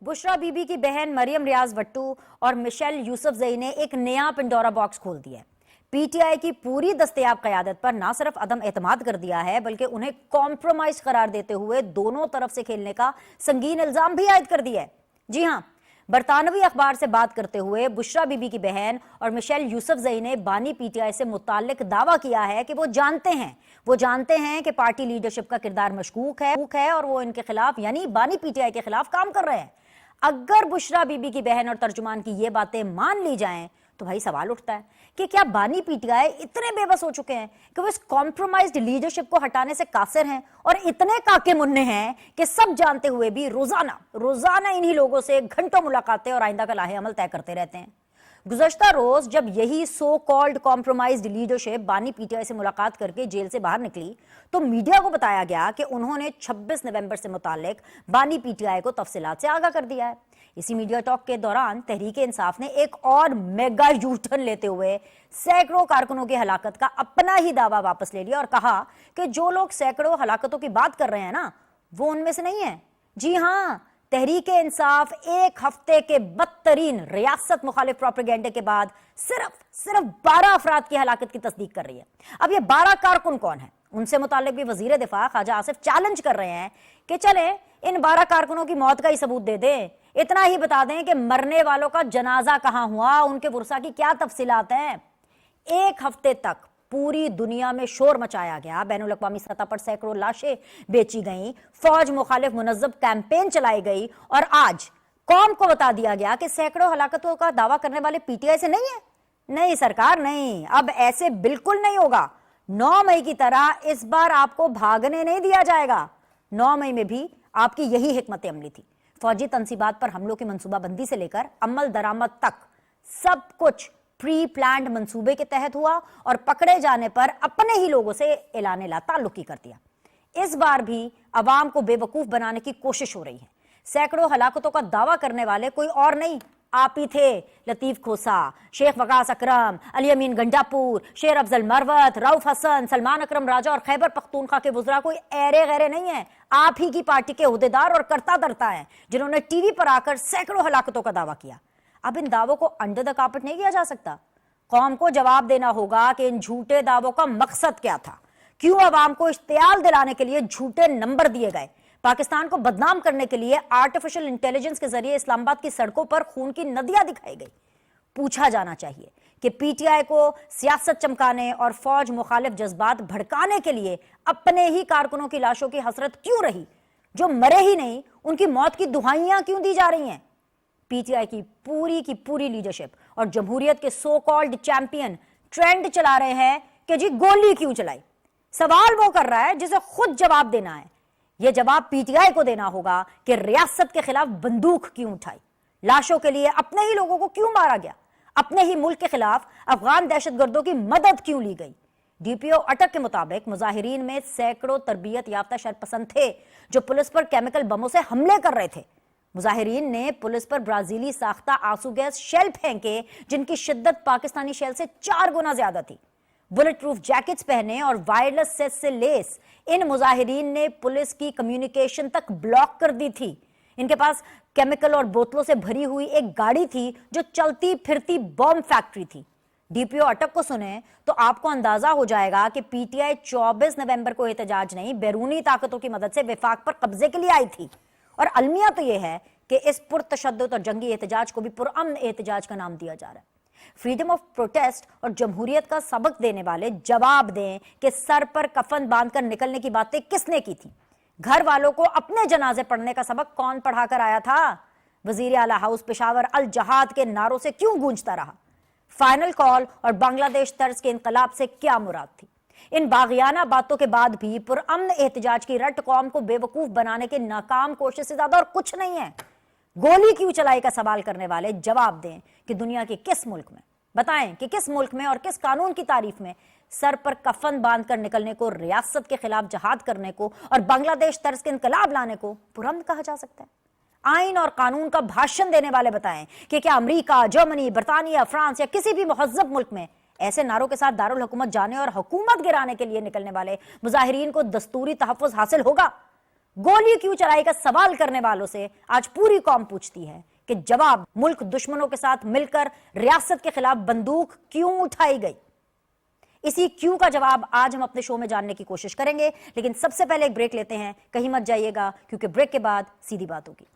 बुशरा बीबी की बहन मरियम रियाज भट्टू और मिशेल यूसुफजई ने एक नया पिंडोरा बॉक्स खोल दिया है। पीटीआई की पूरी दस्तयाब क़यादत पर ना सिर्फ अदम एतमाद कर दिया है बल्कि उन्हें कॉम्प्रोमाइज करार देते हुए दोनों तरफ से खेलने का संगीन इल्जाम भी आयद कर दिया है। जी हां, बरतानवी अखबार से बात करते हुए बुशरा बीबी की बहन और मिशेल यूसुफजई ने बानी पीटीआई से मुताल्लिक दावा किया है कि वो जानते हैं कि पार्टी लीडरशिप का किरदार मशकूक है और वो इनके खिलाफ यानी बानी पीटीआई के खिलाफ काम कर रहे हैं। अगर बुशरा बीबी की बहन और तर्जुमान की ये बातें मान ली जाएं तो भाई सवाल उठता है कि क्या बानी पीटीआई इतने बेबस हो चुके हैं कि वो इस कॉम्प्रोमाइज्ड लीडरशिप को हटाने से कासिर हैं और इतने काके मुन्ने हैं कि सब जानते हुए भी रोजाना इन्हीं लोगों से घंटों मुलाकातें और आइंदा का लाहे अमल तय करते रहते हैं। गुज़श्ता रोज जब यही सो कॉल्ड कॉम्प्रोमाइज्ड लीडरशिप बानी पीटीआई से मुलाकात करके जेल से बाहर निकली तो मीडिया को बताया गया कि उन्होंने 26 नवंबर से मुताल्लिक बानी पीटीआई को तफसीलात से आगाह कर दिया है। इसी मीडिया टॉक के दौरान तहरीक इंसाफ ने एक और मेगा यूटर्न लेते हुए सैकड़ों कारकुनों की हलाकत का अपना ही दावा वापस ले लिया और कहा कि जो लोग सैकड़ों हलाकतों की बात कर रहे हैं ना, वो उनमें से नहीं है। जी हां, तहरीक इंसाफ एक हफ्ते के बदतरीन रियासत मुखालिफ प्रोपेगेंडे के बाद सिर्फ 12 अफराद की हलाकत की तस्दीक कर रही है। अब ये 12 कारकुन कौन है, उनसे मुताल्लिक भी वजीर दिफा ख्वाजा आसिफ चैलेंज कर रहे हैं कि चले इन 12 कारकुनों की मौत का ही सबूत दे दें, इतना ही बता दें कि मरने वालों का जनाजा कहां हुआ, उनके बुरसा की क्या तफसीलात हैं। एक हफ्ते तक पूरी दुनिया में शोर मचाया गया, बैनुल अक़वामी सतह पर सैकड़ों लाशें बेची गईं, फौज मुखालिफ मुनज़्ज़म कैंपेन चलाई गई और आज कौम को बता दिया गया कि सैकड़ों हलाकतों का दावा करने वाले पीटीआई से नहीं है। नहीं सरकार, नहीं, अब ऐसे बिल्कुल नहीं होगा। 9 मई की तरह इस बार आपको भागने नहीं दिया जाएगा। 9 मई में भी आपकी यही हिकमत अमली थी। फौजी तनसीबात पर हमलों की मंसूबाबंदी से लेकर अमल दरामद तक सब कुछ प्री प्लान्ड मंसूबे के तहत हुआ और पकड़े जाने पर अपने ही लोगों से एलान ला ताल्लुकी कर दिया। इस बार भी अवाम को बेवकूफ बनाने की कोशिश हो रही है। सैकड़ों हलाकतों का दावा करने वाले कोई और नहीं, आप ही थे। लतीफ खोसा, शेख वकास अकरम, अली अमीन गंडापुर, शेर अफजल मरवत, रऊफ हसन, सलमान अकरम राजा और खैबर पख्तूनख्वा के वुज़रा कोई ऐरे गैरे नहीं है। आप ही की पार्टी के ओहदेदार और करता धरता है जिन्होंने टीवी पर आकर सैकड़ों हलाकतों का दावा किया। अब इन दावों को अंडर द कार्पेट नहीं किया जा सकता। कौम को जवाब देना होगा कि इन झूठे दावों का मकसद क्या था, क्यों अवाम को इश्तियाल दिलाने के लिए झूठे नंबर दिए गए, पाकिस्तान को बदनाम करने के लिए आर्टिफिशियल इंटेलिजेंस के जरिए इस्लामाबाद की सड़कों पर खून की नदियां दिखाई गई। पूछा जाना चाहिए कि पीटीआई को सियासत चमकाने और फौज मुखालिफ जज्बात भड़काने के लिए अपने ही कारकुनों की लाशों की हसरत क्यों रही। जो मरे ही नहीं उनकी मौत की दुहाइयां क्यों दी जा रही हैं। पीटीआई की पूरी लीडरशिप और जमहूरियत के सो कॉल्ड चैंपियन ट्रेंड चला रहे हैं कि जी गोली क्यों चलाई। सवाल वो कर रहा है जिसे खुद जवाब देना है। यह जवाब पीटीआई को देना होगा कि रियासत के खिलाफ बंदूक क्यों उठाई, लाशों के लिए अपने ही लोगों को क्यों मारा गया, अपने ही मुल्क के खिलाफ अफगान दहशतगर्दों की मदद क्यों ली गई। डीपीओ अटक के मुताबिक मुजाहिरीन में सैकड़ों तरबियत याफ्ता शरपसंद थे जो पुलिस पर केमिकल बमों से हमले कर रहे थे। मुजाहिरीन ने पुलिस पर ब्राजीली साख्ता आंसू गैस शेल फेंके जिनकी शिद्दत पाकिस्तानी शेल से 4 गुना ज्यादा थी। बुलेट प्रूफ जैकेट्स पहने और वायरलेस सेट से लेस इन मुजाहिरीन ने पुलिस की कम्युनिकेशन तक ब्लॉक कर दी थी। इनके पास केमिकल और बोतलों से भरी हुई एक गाड़ी थी जो चलती फिरती बॉम्ब फैक्ट्री थी। डीपीओ अटक को सुने तो आपको अंदाजा हो जाएगा कि पीटीआई 24 नवंबर को एहतजाज नहीं बैरूनी ताकतों की मदद से विफाक पर कब्जे के लिए आई थी। और अलमिया तो यह है कि इस पुरतशद्दुद और जंगी एहतजाज को भी पुरअमन एहतजाज का नाम दिया जा रहा है। फ्रीडम ऑफ प्रोटेस्ट और जमहूरियत का सबक देने वाले जवाब दें कि सर पर कफन बांधकर निकलने की बातें किसने की थी। घर वालों को अपने जनाजे पढ़ने का सबक कौन पढ़ाकर आया था। वजीर आला हाउस पेशावर अल जहाद के नारों से क्यों गूंजता रहा। फाइनल कॉल और बांग्लादेश तर्ज के इनकलाब से क्या मुराद थी। इन बागियाना बातों के बाद भी पुरअमन एहतजाज की रट कौम को बेवकूफ बनाने के नाकाम कोशिश से ज्यादा और कुछ नहीं है। गोली क्यों चलाई का सवाल करने वाले जवाब दें कि दुनिया के किस मुल्क में, बताएं कि किस मुल्क में और किस कानून की तारीफ में सर पर कफन बांधकर निकलने को, रियासत के खिलाफ जहाद करने को और बांग्लादेश तर्ज के इनकलाब लाने को पुरअमन कहा जा सकता है। आइन और कानून का भाषण देने वाले बताएं कि क्या अमेरिका, जर्मनी, बरतानिया, फ्रांस या किसी भी महज़्ज़ब मुल्क में ऐसे नारों के साथ दारुल हुकूमत जाने और हुकूमत गिराने के लिए निकलने वाले मुजाहिरीन को दस्तूरी तहफ़्फ़ुज़ हासिल होगा। गोली क्यों चलाई का सवाल करने वालों से आज पूरी कौम पूछती है कि जवाब मुल्क दुश्मनों के साथ मिलकर रियासत के खिलाफ बंदूक क्यों उठाई गई। इसी क्यों का जवाब आज हम अपने शो में जानने की कोशिश करेंगे, लेकिन सबसे पहले एक ब्रेक लेते हैं। कहीं मत जाइएगा क्योंकि ब्रेक के बाद सीधी बात होगी।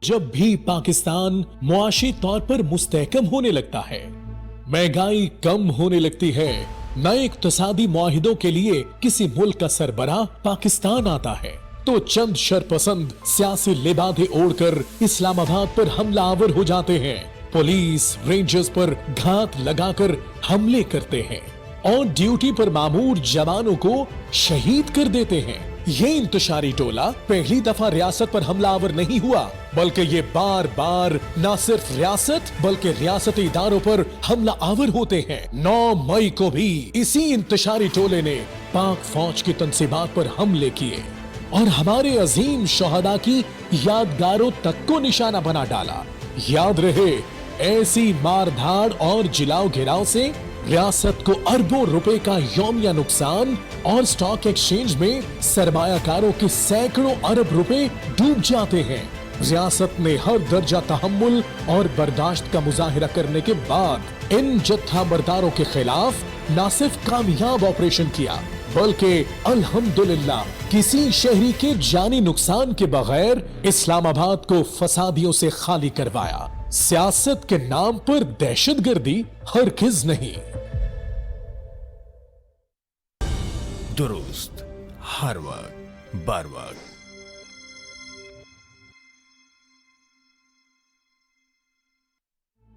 जब भी पाकिस्तान मुआशी तौर पर मुस्तहकम होने लगता है, महंगाई कम होने लगती है, नए इक्तसादी मुआहिदों के लिए किसी मुल्क का सरबराह पाकिस्तान आता है, तो चंद शरपसंद सियासी लिबादे ओढ़कर इस्लामाबाद पर हमला आवर हो जाते हैं, पुलिस रेंजर्स पर घात लगाकर हमले करते हैं और ड्यूटी पर मामूर जवानों को शहीद कर देते हैं। ये इंतशारी टोला पहली दफा रियासत पर हमलावर नहीं हुआ, बल्कि ये बार बार न सिर्फ रियासत बल्कि रियासती इदारों पर हमला आवर होते हैं। 9 मई को भी इसी इंतशारी टोले ने पाक फौज की तंसीबात पर हमले किए और हमारे अजीम शोहदा की यादगारों तक को निशाना बना डाला। याद रहे, ऐसी मारधाड़ और जिलाओ घिराव से रियासत को अरबों रुपए का यौमिया नुकसान और स्टॉक एक्सचेंज में सरमायाकारों के सैकड़ों अरब रुपए डूब जाते हैं। रियासत ने हर दर्जा तहम्मुल और बर्दाश्त का मुजाहिरा करने के बाद इन जत्था बरदारों के खिलाफ न सिर्फ कामयाब ऑपरेशन किया, बल्कि अल्हम्दुलिल्लाह किसी शहरी के जानी नुकसान के बगैर इस्लामाबाद को फसादियों से खाली करवाया। सियासत के नाम पर दहशतगर्दी हरगिज नहीं। दुरुस्त, हर वक्त, बर वक्त।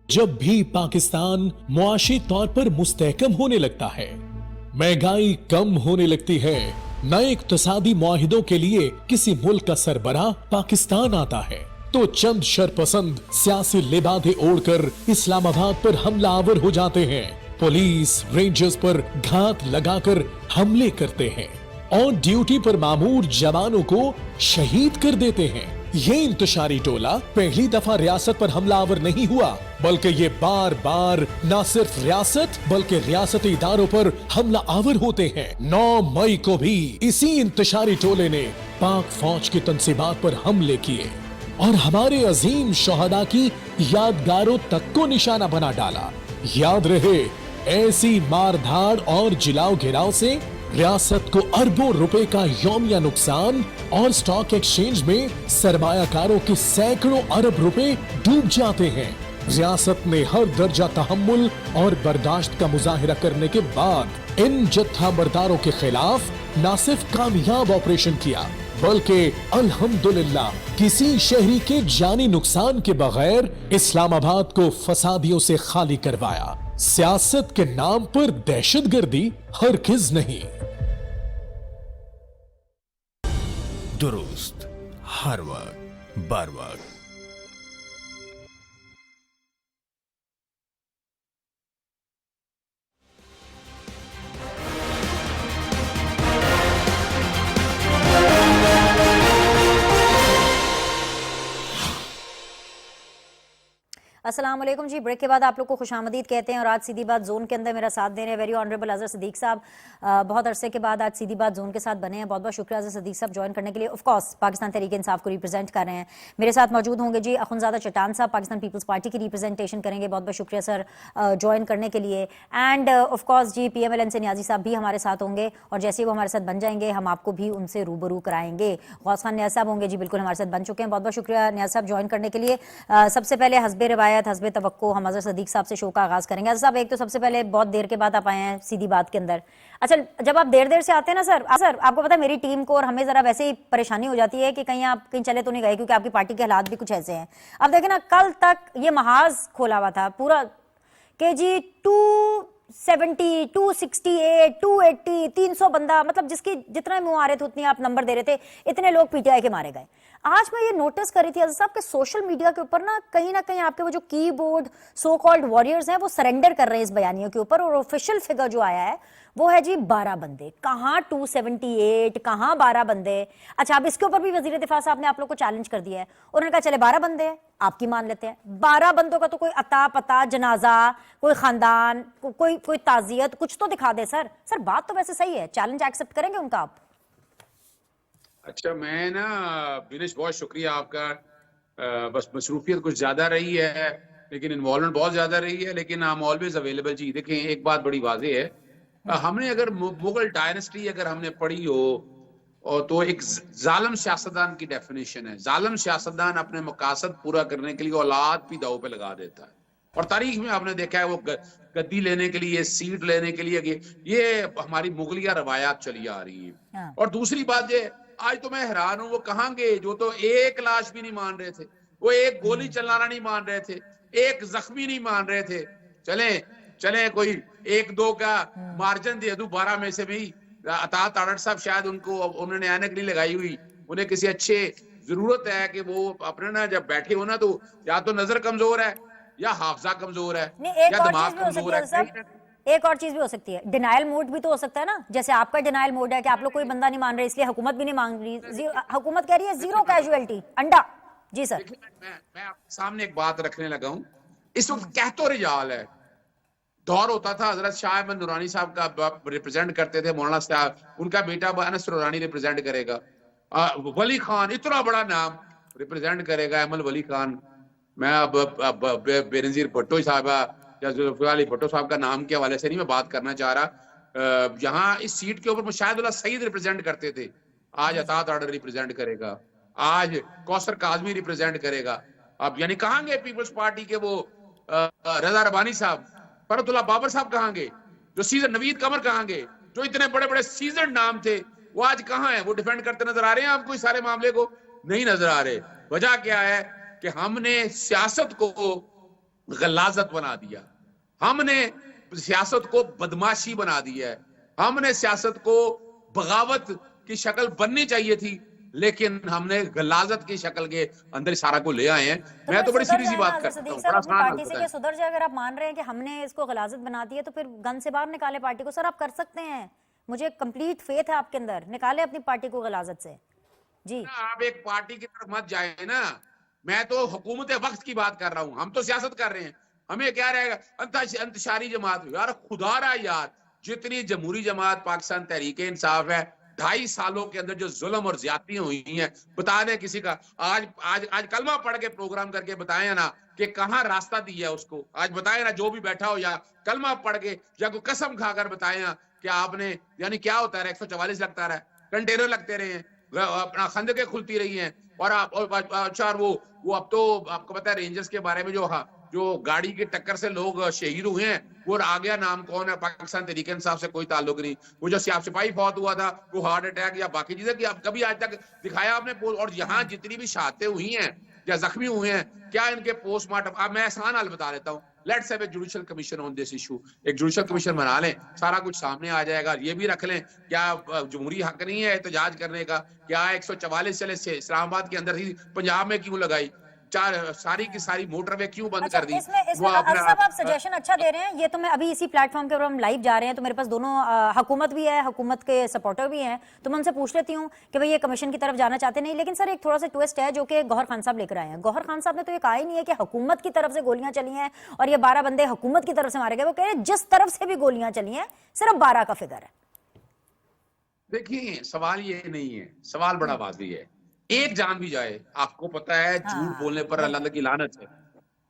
जब भी पाकिस्तान मुआशी तौर पर मुस्तहकम होने लगता है, महंगाई कम होने लगती है, नए इक्तसादी मुआहिदों के लिए किसी मुल्क का सरबराह पाकिस्तान आता है, तो चंद शरपसंद सियासी लिबादे ओढ़कर इस्लामाबाद पर हमला आवर हो जाते हैं, पुलिस रेंजर्स पर घात लगाकर हमले करते हैं और ड्यूटी पर मामूर जवानों को शहीद कर देते हैं। ये इंतशारी टोला पहली दफा रियासत पर हमलावर नहीं हुआ, बल्कि ये बार बार न सिर्फ रियासत बल्कि रियासती इदारों पर हमला आवर होते हैं। 9 मई को भी इसी इंतशारी टोले ने पाक फौज की तंसीबात पर हमले किए और हमारे अजीम शोहदा की यादगारों तक को निशाना बना डाला। याद रहे, ऐसी मारधाड़ और जिलाओ घिराव से रियासत को अरबों रुपए का यौमिया नुकसान और स्टॉक एक्सचेंज में सरमायाकारों के सैकड़ों अरब रुपए डूब जाते हैं। रियासत ने हर दर्जा तहम्मुल और बर्दाश्त का मुजाहिरा करने के बाद इन जत्था बरदारों के खिलाफ न सिर्फ कामयाब ऑपरेशन किया, बल्कि अल्हम्दुलिल्लाह किसी शहरी के जानी नुकसान के बगैर इस्लामाबाद को फसादियों से खाली करवाया। सियासत के नाम पर दहशतगर्दी हरगिज नहीं। दुरुस्त, हर वक्त, बर वक्त। अस्सलाम वालेकुम जी। ब्रेक के बाद आप लोग को खुशामदीद कहते हैं और आज सीधी बात जोन के अंदर मेरा साथ दे रहे हैं वेरी ऑनरेबल अजहर सिद्दीक साहब। बहुत अरसे के बाद आज सीधी बात जोन के साथ बने हैं। बहुत बहुत शुक्रिया अजहर सिद्दीक साहब ज्वाइन करने के लिए। ऑफ कोर्स पाकिस्तान तहरीक इंसाफ को रिप्रेजेंट कर रहे हैं। मेरे साथ मौजूद होंगे जी अखुनज़ादा चट्टान साहब, पाकिस्तान पीपल्स पार्टी की रिप्रेजेंटेशन करेंगे। बहुत बहुत शुक्रिया सर ज्वाइन करने के लिए। And of course ji PMLN से नियाजी साहब भी हमारे साथ होंगे और जैसे ही वो हमारे साथ बन जाएंगे हम आपको भी उनसे रूबरू कराएंगे। गौस खान नियाज साहब होंगे जी, बिल्कुल हमारे साथ बन चुके हैं। बहुत बहुत शुक्रिया नियाज साहब ज्वाइन करने के लिए। सबसे पहले हस्बे रिवायत हस्बे तवक्को हम अजहर सिद्दीक साहब से शो का आगाज करेंगे। अजहर साहब, एक तो सबसे पहले बहुत देर के बाद आप आए हैं सीधी बात के अंदर। अच्छा, जब आप देर से आते हैं ना सर आपको पता है मेरी टीम को और हमें जरा वैसे ही परेशानी हो जाती है कि कहीं आप कहीं चले तो नहीं गए, क्योंकि आपकी पार्टी के हालात भी कुछ ऐसे हैं। अब देखें ना, कल तक ये महाज खोला हुआ था पूरा के जी 270, 268, 280, 300 बंदा, मतलब जिसकी जितना मुहारत उतनी आप नंबर दे रहे थे, इतने लोग PTI के मारे गए। आज मैं ये नोटिस कर रही थी अज़र साहब कि सोशल मीडिया के ऊपर ना कहीं आपके वो जो कीबोर्ड सो कॉल्ड वॉरियर्स हैं वो सरेंडर कर रहे हैं इस बयानियों के ऊपर, और ऑफिशियल फिगर जो आया है वो है जी 12 बंदे। कहाँ 278, कहाँ 12 बंदे। अच्छा, अब इसके ऊपर भी वजीर दिफा साहब ने आप लोग को चैलेंज कर दिया है, उन्होंने कहा चले 12 बंदे हैं, आपकी मान लेते हैं। 12 बंदों का तो कोई अता पता, जनाजा, कोई खानदान, कोई ताजियत, कुछ तो दिखा दे सर। सर बात तो वैसे सही है, चैलेंज एक्सेप्ट करेंगे उनका आप? अच्छा, मैं ना दिनेश बहुत शुक्रिया आपका। बस मसरूफियत कुछ ज्यादा रही है, लेकिन इन्वॉल्वमेंट बहुत ज्यादा रही है, लेकिन आई एम ऑलवेज अवेलेबल। जी देखें, एक बात बड़ी वाज़ेह है, हमने अगर मुगल डायनेस्टी अगर हमने पढ़ी हो, और तो एक जालिम सियासतदान की डेफिनेशन है, जालिम सियासतदान अपने मकासद पूरा करने के लिए औलाद भी दाव पे लगा देता है। और तारीख में आपने देखा है वो गद्दी लेने के लिए, सीट लेने के लिए, ये हमारी मुगलिया रवायात चली आ रही है। और दूसरी बात ये, आज तो मैं हैरान हूं, वो कहाँ गए जो तो एक लाश भी नहीं मान रहे थे, वो एक गोली चलाना नहीं मान रहे थे, एक जख्मी नहीं मान रहे थे। चले कोई एक दो का मार्जिन दे दूं 12 में से भी। अता ताड़ड़ साहब शायद उन्होंने ऐनक नहीं लगाई हुई, उन्हें किसी अच्छे जरूरत है कि वो अपने ना जब बैठे हो ना, तो या तो नजर कमजोर है, या हाफजा कमजोर है, या दिमाग कमजोर है। एक और चीज भी हो सकती है, डिनाइल मोड भी तो हो सकता है ना, जैसे आपका डिनाइल मोड है कि आप लोग कोई बंदा नहीं मान रहे, इसलिए हुकूमत भी नहीं मांग रही, हुकूमत कह रही है जीरो कैजुअलिटी, अंडा। जी सर। मैं आपके सामने एक बात रखने लगा हूं। इस वक्त कह तो रिजाल है, दौर होता था हजरत शाह अहमद नूरानी साहब का रिप्रेजेंट करते थे, मौलाना साहब, उनका बेटा अनस नूरानी रिप्रेजेंट करेगा, वली खान इतना बड़ा नाम रिप्रेजेंट करेगा, अहमद वली खान। मैं अब बेनजीर भुट्टो साहब या जुल्फिकार अली भुट्टो साहब का नाम के हवाले से नहीं मैं बात करना चाह रहा। यहाँ इस सीट के ऊपर मुशाहिद सईद रिप्रेजेंट करते थे, आज अता ताड़ड़ रिप्रेजेंट करेगा, आज कौसर काजमी रिप्रेजेंट करेगा। अब यानी कहाँ गए पीपल्स पार्टी के वो रजा रबानी साहब, फरतुल्लाह बाबर साहब कहाँ गए, जो सीजन नवीद कमर कहाँ गए, जो इतने बड़े बड़े सीजन नाम थे, वो आज कहाँ है? वो डिफेंड करते नजर आ रहे हैं आपको इस सारे मामले को? नहीं नजर आ रहे। वजह क्या है कि हमने सियासत को गलाजत बना दिया, हमने सियासत को बदमाशी बना दिया है, हमने सियासत को बगावत की शक्ल बननी चाहिए थी, लेकिन हमने गलाजत की शक्ल के अंदर सारा को ले आए हैं। तो मैं तो बड़ी सीधी सी बात करता हूं, बड़ा आसान पार्टी से सुधर जाए। अगर आप मान रहे हैं कि हमने इसको गलाजत बना दी है, तो फिर गन से बाहर निकाले पार्टी को। सर आप कर सकते हैं, मुझे कंप्लीट फेथ है आपके अंदर, निकाले अपनी पार्टी को गलाजत से। जी आप एक पार्टी की तरफ मत जाए ना, मैं तो हुकूमत वक्त की बात कर रहा हूं, हम तो सियासत कर रहे हैं। हमें क्या रहेगा अंतशारी जमात? यार खुदा रहा यार, जितनी जमहूरी जमात पाकिस्तान तहरीक इंसाफ है, 2.5 सालों के अंदर जो जुल्म और ज्यादतियां हुई हैं, बता दें किसी का आज आज आज कलमा पढ़ के प्रोग्राम करके बताएं ना कि कहां रास्ता दिया उसको। आज बताएं ना, जो भी बैठा हो, या कलमा पढ़ के या कोई कसम खाकर बताएं ना कि आपने, यानी क्या होता है 144 लगता रहा है, कंटेनर लगते रहे हैं, अपना खंदकें खुलती रही हैं, और अच्छा वो अब तो आपको पता है रेंजर्स के बारे में जो गाड़ी की टक्कर से लोग शहीद हुए हैं, वो आ गया नाम कौन है, पाकिस्तान तहरीक इंसाफ से कोई ताल्लुक नहीं। वो जो सियाफ सिपाही फौत हुआ था, वो हार्ट अटैक या बाकी चीजें की कभी आज तक दिखाया आपने? और यहाँ जितनी भी शहादतें हुई हैं या जख्मी हुए हैं, क्या इनके पोस्टमार्टम? अब मैं आसान हाल बता देता हूँ, let's have a judicial commission on this issue. एक जुडिशियल कमीशन बना लें, सारा कुछ सामने आ जाएगा। ये भी रख लें, क्या जमहूरी हक नहीं है एहतजाज करने का? क्या 144 चले इस्लामाबाद के अंदर थी, पंजाब में क्यों लगाई? सारी की सारी मोटरवे क्यों बंद कर दी? इसमें आप सजेशन अच्छा दे रहे हैं। ये तो मैं अभी इसी प्लेटफॉर्म के ऊपर हम लाइव जा रहे हैं, तो मेरे पास दोनों हुकूमत भी है, हुकूमत के सपोर्टर भी हैं, तो मैं उनसे पूछ लेती हूँ कि भाई ये कमीशन की तरफ जाना चाहते नहीं। लेकिन सर एक थोड़ा सा ट्विस्ट है जो कि गौहर खान साहब लेकर आए हैं। गौहर खान साहब ने तो ये कहा ही नहीं है कि हुकूमत की तरफ से गोलियां चली हैं और ये 12 बंदे हुकूमत की तरफ से मारे गए। वो कह रहे हैं जिस तरफ से भी गोलियां चली हैं सिर्फ 12 का फिगर है। देखिए, सवाल ये नहीं है, सवाल बड़ा वाज़ेह है। एक जान भी जाए, आपको पता है झूठ बोलने पर अल्लाह की लानत है,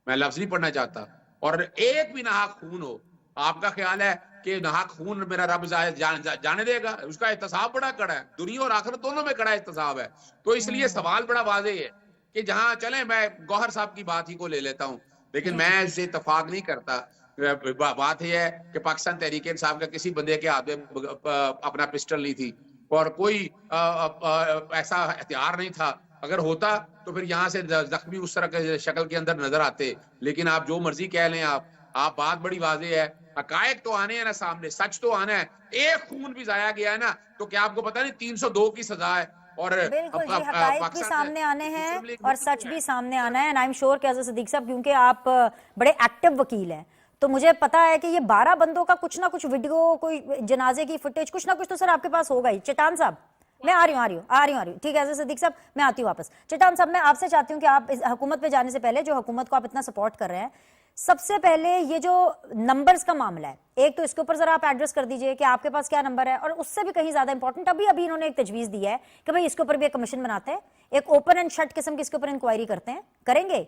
मैं लफ्ज नहीं पढ़ना चाहता, और एक भी नाहक खून हो, आपका ख्याल है कि नाहक खून मेरा रब जाने देगा? उसका एहतसाब बड़ा कड़ा है, दुनिया और आखिरत दोनों में कड़ा एहतसाब है। तो इसलिए सवाल बड़ा वाज़ेह है कि जहां चले, मैं गौहर साहब की बात ही को ले लेता हूं, लेकिन मैं इससे इत्तफाक नहीं करता। बात यह है कि पाकिस्तान तहरीक इंसाफ का किसी बंदे के हाथ में अपना पिस्टल नहीं थी, और कोई ऐसा हथियार नहीं था। अगर होता तो फिर यहाँ से जख्मी उस तरह के शक्ल के अंदर नजर आते। लेकिन आप जो मर्जी कह लें, आप बात बड़ी वाज़ेह है, हकायक तो आने हैं ना सामने, सच तो आना है। एक खून भी जाया गया है ना, तो क्या आपको पता नहीं 302 की सजा है? اور بالکل جی، حقائق بھی سامنے آنے ہیں اور سچ بھی سامنے آنا ہے. اینڈ آئی ایم شیور کہ حضرت صدیق صاحب کیونکہ آپ بڑے ایکٹیو وکیل ہیں تو مجھے پتا ہے کہ یہ 12 بندوں کا کچھ نہ کچھ ویڈیو، کوئی جنازے کی فوٹیج، کچھ نہ کچھ تو سر آپ کے پاس ہوگا ہی. چٹان صاحب میں آ رہی ہوں ٹھیک ہے حضرت صدیق صاحب میں آتی ہوں واپس. چٹان صاحب میں آپ سے چاہتی ہوں کہ آپ حکومت پہ جانے سے پہلے، جو حکومت کو آپ اتنا سپورٹ کر رہے ہیں، سب سے پہلے یہ جو نمبرز کا معاملہ ہے، ایک تو اس کے اوپر ذرا آپ ایڈریس کر دیجئے کہ آپ کے پاس کیا نمبر ہے، اور اس سے بھی کہیں زیادہ امپورٹنٹ ابھی انہوں نے ایک تجویز دی ہے کہ بھئی اس کے اوپر بھی ایک کمیشن بناتے ہیں، ایک اوپن اینڈ شٹ قسم کی اس کے اوپر انکوائری کرتے ہیں. کریں گے؟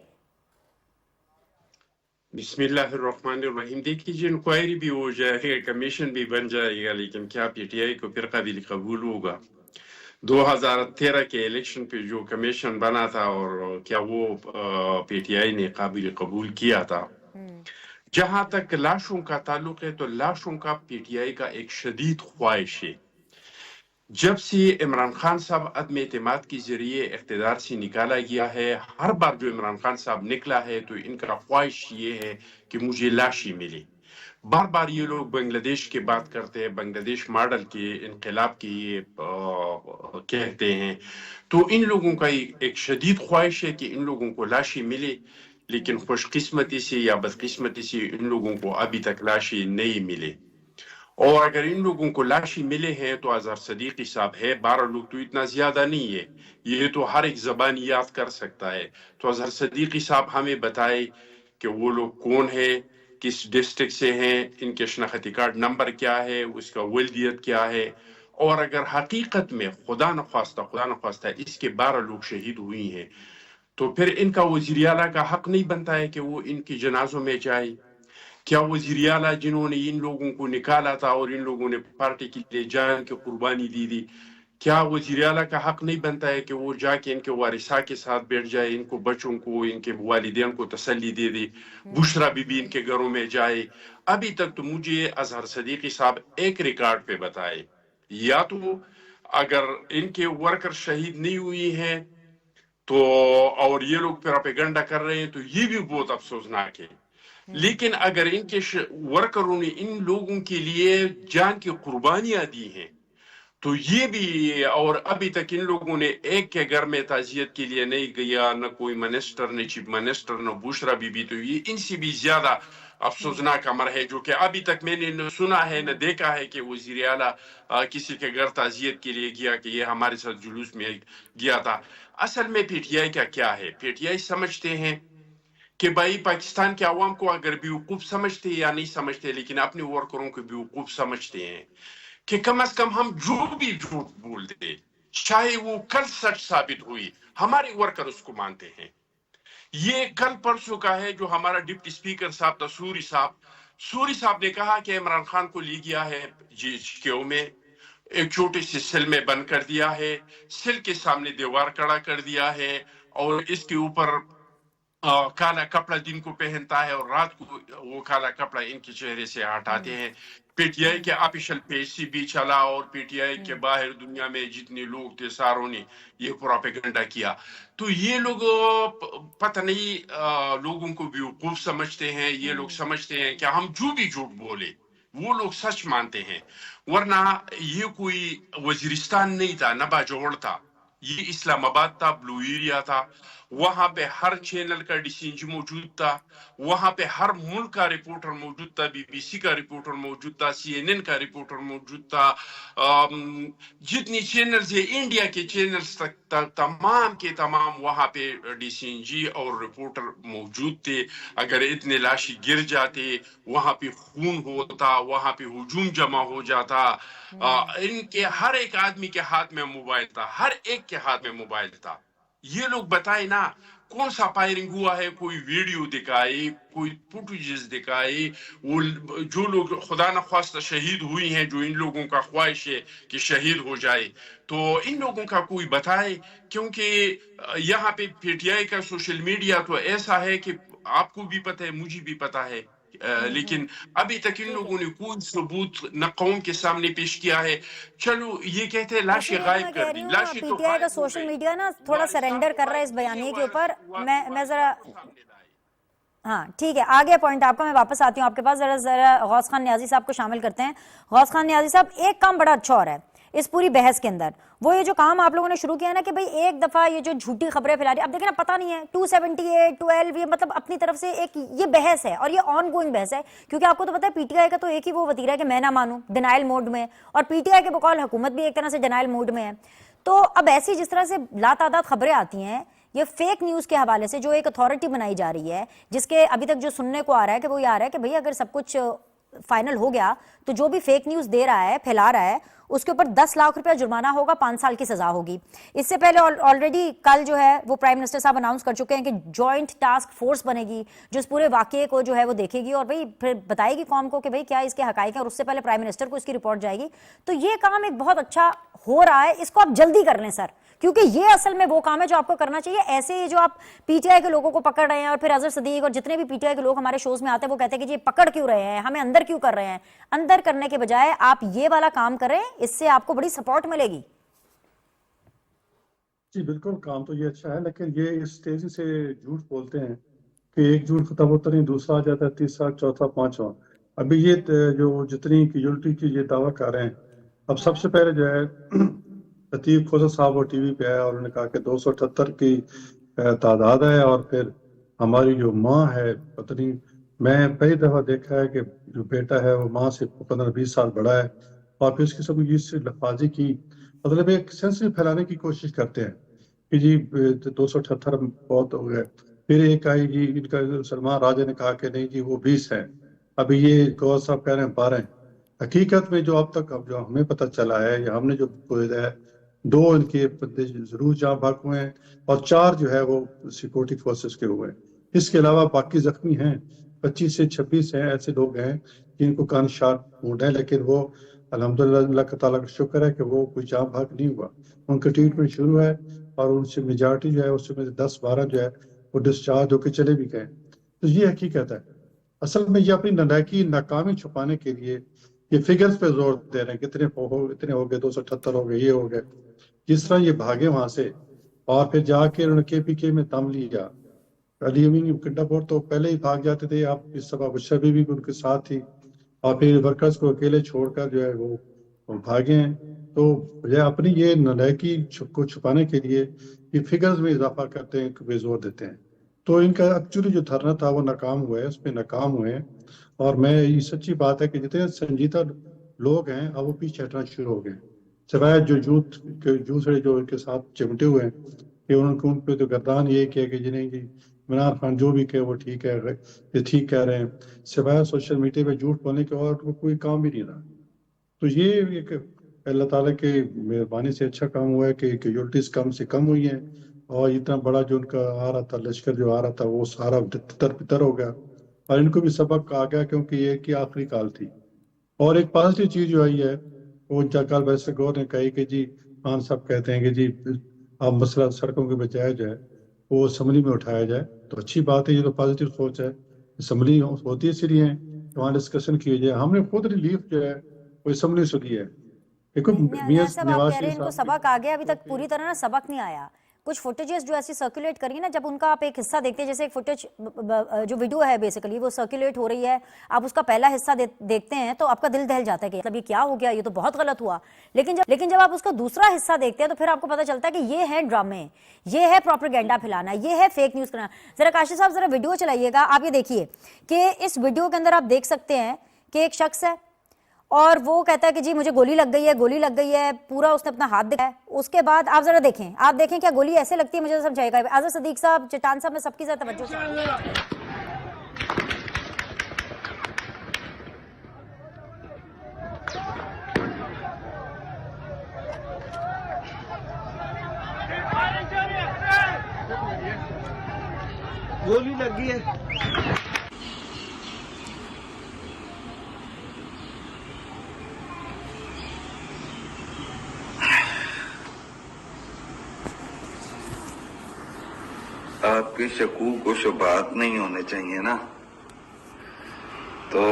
بسم اللہ الرحمن الرحیم. دیکھیے انکوائری بھی ہو جائے گا، کمیشن بھی بن جائے گا، لیکن کیا پی ٹی آئی کو پھر قابل قبول ہوگا؟ 2013 کے الیکشن پہ جو کمیشن بنا تھا اور کیا وہ پی ٹی آئی نے قابل قبول کیا تھا؟ جہاں تک لاشوں کا تعلق ہے تو لاشوں کا پی ٹی آئی کا ایک شدید خواہش ہے. جب سے عمران خان صاحب عدم اعتماد کے ذریعے اقتدار سے نکالا گیا ہے، ہر بار جو عمران خان صاحب نکلا ہے تو ان کا خواہش یہ ہے کہ مجھے لاشی ملے. بار بار یہ لوگ بنگلہ دیش کی بات کرتے ہیں، بنگلہ دیش ماڈل کے انقلاب کی یہ کہتے ہیں. تو ان لوگوں کا ایک شدید خواہش ہے کہ ان لوگوں کو لاشی ملے، لیکن خوش قسمتی سے یا بدقسمتی سے ان لوگوں کو ابھی تک لاشی نہیں ملے. اور اگر ان لوگوں کو لاشی ملے ہیں تو اظہر صدیقی صاحب ہے، 12 لوگ تو اتنا زیادہ نہیں ہے، یہ تو ہر ایک زبان یاد کر سکتا ہے. تو اظہر صدیقی صاحب ہمیں بتائے کہ وہ لوگ کون ہے، کس ڈسٹرکٹ سے ہیں، ان کے شناختی کارڈ نمبر کیا ہے، اس کا ولدیت کیا ہے. اور اگر حقیقت میں خدا نخواستہ اس کے 12 لوگ شہید ہوئی ہیں تو پھر ان کا وزیر اعلیٰ کا حق نہیں بنتا ہے کہ وہ ان کی جنازوں میں جائے؟ کیا وزیر اعلیٰ جنہوں نے ان لوگوں کو نکالا تھا اور ان لوگوں نے پارٹی کے لیے جان کی قربانی دی تھی، کیا وزیر اعلیٰ کا حق نہیں بنتا ہے کہ وہ جا کے ان کے وارثاء کے ساتھ بیٹھ جائے، ان کو، بچوں کو، ان کے والدین کو تسلی دے دے، بشرا بی بی ان کے گھروں میں جائے؟ ابھی تک تو مجھے اظہر صدیقی صاحب ایک ریکارڈ پہ بتائے، یا تو اگر ان کے ورکر شہید نہیں ہوئی ہیں تو اور یہ لوگ پروپیگنڈا کر رہے ہیں تو یہ بھی بہت افسوسناک ہے. لیکن اگر ان کے ورکروں نے ان لوگوں کے لیے جان کی قربانیاں دی ہیں تو یہ بھی، اور ابھی تک ان لوگوں نے ایک کے گھر میں تعزیت کے لیے نہیں گیا، نہ کوئی منسٹر، نہ چیف منسٹر، نہ بشرا بی بی، تو یہ ان سے بھی زیادہ افسوسناک امر ہے، جو کہ ابھی تک میں نے نہ سنا ہے نہ دیکھا ہے کہ وزیر اعلیٰ کسی کے گھر تعزیت کے لیے گیا کہ یہ ہمارے ساتھ جلوس میں گیا تھا. اصل میں پی ٹی آئی کا کیا ہے؟ پی ٹی آئی سمجھتے ہیں کہ بھائی پاکستان کے عوام کو اگر بیوقوف سمجھتے یا نہیں سمجھتے، لیکن اپنے ورکروں کو بیوقوف سمجھتے ہیں کہ کم از کم ہم جو بھی جھوٹ بولتے چاہے وہ کل سچ ثابت ہوئی، ہمارے ورکر اس کو مانتے ہیں. یہ کل پرسوں کا ہے جو ہمارا ڈپٹی اسپیکر صاحب تھا سوری صاحب نے کہا کہ عمران خان کو لی گیا ہے GHQ میں، ایک چھوٹے سے سیل میں بند کر دیا ہے، سیل کے سامنے دیوار کڑا کر دیا ہے اور اس کے اوپر کالا کپڑا دن کو پہنتا ہے اور رات کو وہ کالا کپڑا ان کے چہرے سے ہٹاتے ہیں. پی ٹی آئی کے آفیشل پیج سے بھی چلا اور پی ٹی آئی کے باہر دنیا میں جتنے لوگ تھے ساروں نے یہ پروپیگنڈا کیا. تو یہ لوگ پتہ نہیں لوگوں کو بیوقوف سمجھتے ہیں، یہ لوگ سمجھتے ہیں کہ ہم جو بھی جھوٹ بولے وہ لوگ سچ مانتے ہیں. ورنہ یہ کوئی وزیرستان نہیں تھا، نبا جوڑ تھا، یہ اسلام آباد تھا، بلو ایریا تھا. وہاں پہ ہر چینل کا ڈیسینج موجود تھا، وہاں پہ ہر ملک کا رپورٹر موجود تھا، BBC کا رپورٹر موجود تھا، CNN کا رپورٹر موجود تھا، جتنی چینلز ہیں انڈیا کے چینلز تک تمام کے تمام وہاں پہ DCNG اور رپورٹر موجود تھے. اگر اتنے لاشی گر جاتے، وہاں پہ خون ہوتا، وہاں پہ ہجوم جمع ہو جاتا. ان کے ہر ایک آدمی کے ہاتھ میں موبائل تھا، ہر ایک کے ہاتھ میں موبائل تھا. یہ لوگ بتائے نا کون سا فائرنگ ہوا ہے، کوئی ویڈیو دکھائے، کوئی فوٹیجز دکھائے. وہ جو لوگ خدا نخواستہ شہید ہوئی ہیں، جو ان لوگوں کا خواہش ہے کہ شہید ہو جائے، تو ان لوگوں کا کوئی بتائے. کیونکہ یہاں پہ پی ٹی آئی کا سوشل میڈیا تو ایسا ہے کہ آپ کو بھی پتہ ہے، مجھے بھی پتہ ہے، لیکن ابھی تک ان لوگوں نے کوئی ثبوت نہ قوم کے سامنے پیش کیا ہے. چلو یہ کہتے ہیں لاشیں غائب کر دی، لاشیں پی تو ٹی آئی کا سوشل میڈیا نا تھوڑا سرنڈر کر رہا ہے اس بیانیے کے اوپر. میں ذرا ہاں ٹھیک ہے، آگے پوائنٹ آپ کا، میں واپس آتی ہوں آپ کے پاس. ذرا غوث خان نیازی صاحب کو شامل کرتے ہیں. غوث خان نیازی صاحب، ایک کام بڑا اچھا ہو رہا ہے اس پوری بحث کے اندر وہ یہ جو کام آپ لوگوں نے شروع کیا نا کہ بھئی ایک دفعہ یہ جو جھوٹی خبریں پھیلا رہی، اب دیکھیں نا پتہ نہیں ہے 278 12 یہ مطلب اپنی طرف سے ایک یہ بحث ہے اور یہ آن گوئنگ بحث ہے، کیونکہ آپ کو تو پتہ ہے پی ٹی آئی کا تو ایک ہی وہ وتیرہ ہے کہ میں نہ مانوں، ڈینائل موڈ میں، اور پی ٹی آئی کے بقول حکومت بھی ایک طرح سے ڈینائل موڈ میں ہے. تو اب ایسی جس طرح سے لاتعداد خبریں آتی ہیں یہ فیک نیوز کے حوالے سے جو ایک اتھارٹی بنائی جا رہی ہے، جس کے ابھی تک جو سننے کو آ رہا ہے کہ وہ یہ آ رہا ہے کہ بھئی اگر سب کچھ فائنل ہو گیا تو جو بھی فیک نیوز دے رہا ہے پھیلا رہا ہے اس کے اوپر 10 لاکھ روپیہ جرمانہ ہوگا، 5 سال کی سزا ہوگی. اس سے پہلے آلریڈی کل جو ہے وہ پرائم منسٹر صاحب اناؤنس کر چکے ہیں کہ جوائنٹ ٹاسک فورس بنے گی جو اس پورے واقعے کو جو ہے وہ دیکھے گی اور بھئی پھر بتائے گی قوم کو کہ بھئی کیا اس کے حقائق ہیں، اور اس سے پہلے پرائم منسٹر کو اس کی رپورٹ جائے گی. تو یہ کام ایک بہت اچھا ہو رہا ہے، اس کو آپ جلدی کر لیں سر، کیونکہ یہ اصل میں وہ کام ہے جو آپ کو کرنا چاہیے. ایسے جو آپ پی ٹی آئی کے لوگوں کو پکڑ رہے ہیں اور پھر اظہر صدیق اور جتنے بھی پی ٹی آئی کے لوگ ہمارے شوز میں آتے ہیں وہ کہتے ہیں کہ جی پکڑ کیوں رہے ہیں، ہمیں اندر کیوں کر رہے ہیں، اندر کرنے کے بجائے آپ یہ والا کام کریں، اس سے آپ کو بڑی سپورٹ ملے گی. جی بالکل، کام تو یہ اچھا ہے، لیکن یہ اس تیزی سے جھوٹ بولتے ہیں کہ ایک جھوٹ ختم ہوتا نہیں دوسرا آ جاتا ہے، تیسرا چوتھا پانچواں. ابھی یہ جو جتنی کیجولٹی کی یہ دعویٰ کر رہے ہیں، اب سب سے پہلے جو ہے لطیف کھوسر صاحب وہ ٹی وی پہ آیا اور انہوں نے کہا کہ 278 کی تعداد ہے، اور پھر ہماری جو ماں ہے پتہ نہیں، میں پہلی دفعہ دیکھا ہے کہ جو بیٹا ہے وہ ماں سے 15-20 سال بڑا ہے، اور پھر اس قسم کی لفاظی کی مطلب ایک سینس پھیلانے کی کوشش کرتے ہیں کہ جی 278 بہت ہو گئے. پھر ایک آئی جی ان کا سلمان راجہ نے کہا کہ نہیں جی وہ 20 ہیں، ابھی یہ گور صاحب کہہ رہے ہیں 12 ہیں. حقیقت میں جو اب تک جو ہمیں پتہ چلا ہے یا ہم نے جو ہے 2 ان کے بندے ضرور جہاں بھاگ ہوئے ہیں اور 4 جو ہے وہ سیکورٹی فورسز کے ہوئے ہیں. اس کے علاوہ باقی زخمی ہیں 25 سے 26 ہیں ایسے لوگ ہیں جن کو گن شاٹ وونڈ ہے، لیکن وہ الحمدللہ اللہ تعالیٰ کا شکر ہے کہ وہ کوئی جان بھاگ نہیں ہوا. ان کا ٹریٹمنٹ شروع ہے اور ان سے میجارٹی جو ہے اس میں 10-12 جو ہے وہ ڈسچارج ہو کے چلے بھی گئے. تو یہ حقیقت ہے. اصل میں یہ اپنی نالائکی ناکامی چھپانے کے لیے یہ فگرز پہ زور دے رہے ہیں کہ اتنے ہو گئے 278 ہو گئے یہ ہو گئے. جس طرح یہ بھاگے وہاں سے اور پھر جا کے انہوں نے کے پی کے میں دم لیا. علی امین کنڈا بورڈ تو پہلے ہی بھاگ جاتے تھے، آپ اس سبب بشر بھی ان کے ساتھ تھی، اور پھر ورکرز کو اکیلے چھوڑ کر جو ہے وہ بھاگے ہیں. تو یہ اپنی یہ نالائکی کو چھپانے کے لیے یہ فگرز میں اضافہ کرتے ہیں، بے زور دیتے ہیں. تو ان کا ایکچولی جو دھرنا تھا وہ ناکام ہوا ہے، اس پہ ناکام ہوئے ہیں. اور میں یہ سچی بات ہے کہ جتنے سنجیدہ لوگ ہیں اب وہ پیچھے ہٹنا شروع ہو گئے، سوائے جو دوسرے جو ان کے ساتھ چمٹے ہوئے ہیں کہ ان پہ تو گردان یہ کیا کہ جنہیں جی عمران خان جو بھی کہے وہ ٹھیک ہے، یہ ٹھیک کہہ رہے ہیں، سوائے سوشل میڈیا پہ جھوٹ بولنے کے اور کوئی کام بھی نہیں رہا. تو یہ ایک اللہ تعالیٰ کے مہربانی سے اچھا کام ہوا ہے کہ کیجولٹیز کم سے کم ہوئی ہیں، اور اتنا بڑا جو ان کا آ رہا تھا لشکر جو آ رہا تھا وہ سارا تر پتر ہو گیا، اور ان کو بھی سبق آ گیا کیونکہ یہ کی آخری کال تھی. اور ایک پازیٹیو چیز جو آئی ہے وہ کل ویسے گور نے کہی کہ جی خان صاحب کہتے ہیں کہ جی اب مسئلہ سڑکوں کے بجائے جو ہے وہ اسمبلی میں اٹھایا جائے. تو اچھی بات ہے، یہ تو پازیٹیو سوچ ہے. اسمبلی ہوتی ہے اس لیے وہاں ڈسکشن کیے جائے. ہم نے خود ریلیف جو ہے وہ اسمبلی سے لی ہے. صاحب آپ کہہ رہے ہیں ان کو سبق آ گیا، ابھی تک پوری طرح نا سبق نہیں آیا. کچھ فوٹیجز جو ایسی سرکولیٹ کری نا، جب ان کا آپ ایک حصہ دیکھتے ہیں، جیسے ایک فوٹیج جو ویڈیو ہے بیسیکلی وہ سرکولیٹ ہو رہی ہے، آپ اس کا پہلا حصہ دیکھتے ہیں تو آپ کا دل دہل جاتا ہے کہ مطلب یہ کیا ہو گیا، یہ تو بہت غلط ہوا. لیکن جب آپ اس کا دوسرا حصہ دیکھتے ہیں تو پھر آپ کو پتہ چلتا ہے کہ یہ ہے ڈرامے، یہ ہے پروپیگنڈا پھیلانا، یہ ہے فیک نیوز کرنا. ذرا کاشف صاحب ذرا ویڈیو چلائیے گا. آپ یہ دیکھیے کہ اس ویڈیو کے اندر آپ دیکھ سکتے ہیں کہ ایک شخص ہے اور وہ کہتا ہے کہ جی مجھے گولی لگ گئی ہے، پورا اس نے اپنا ہاتھ دکھایا. اس کے بعد آپ ذرا دیکھیں کیا گولی ایسے لگتی ہے، مجھے سمجھائے گا اظہر صدیق صاحب، چٹان صاحب، میں سب کی ذرا توجہ سے. گولی لگی ہے. آپ کے شکوک و شبہات نہیں ہونے چاہیے نا، تو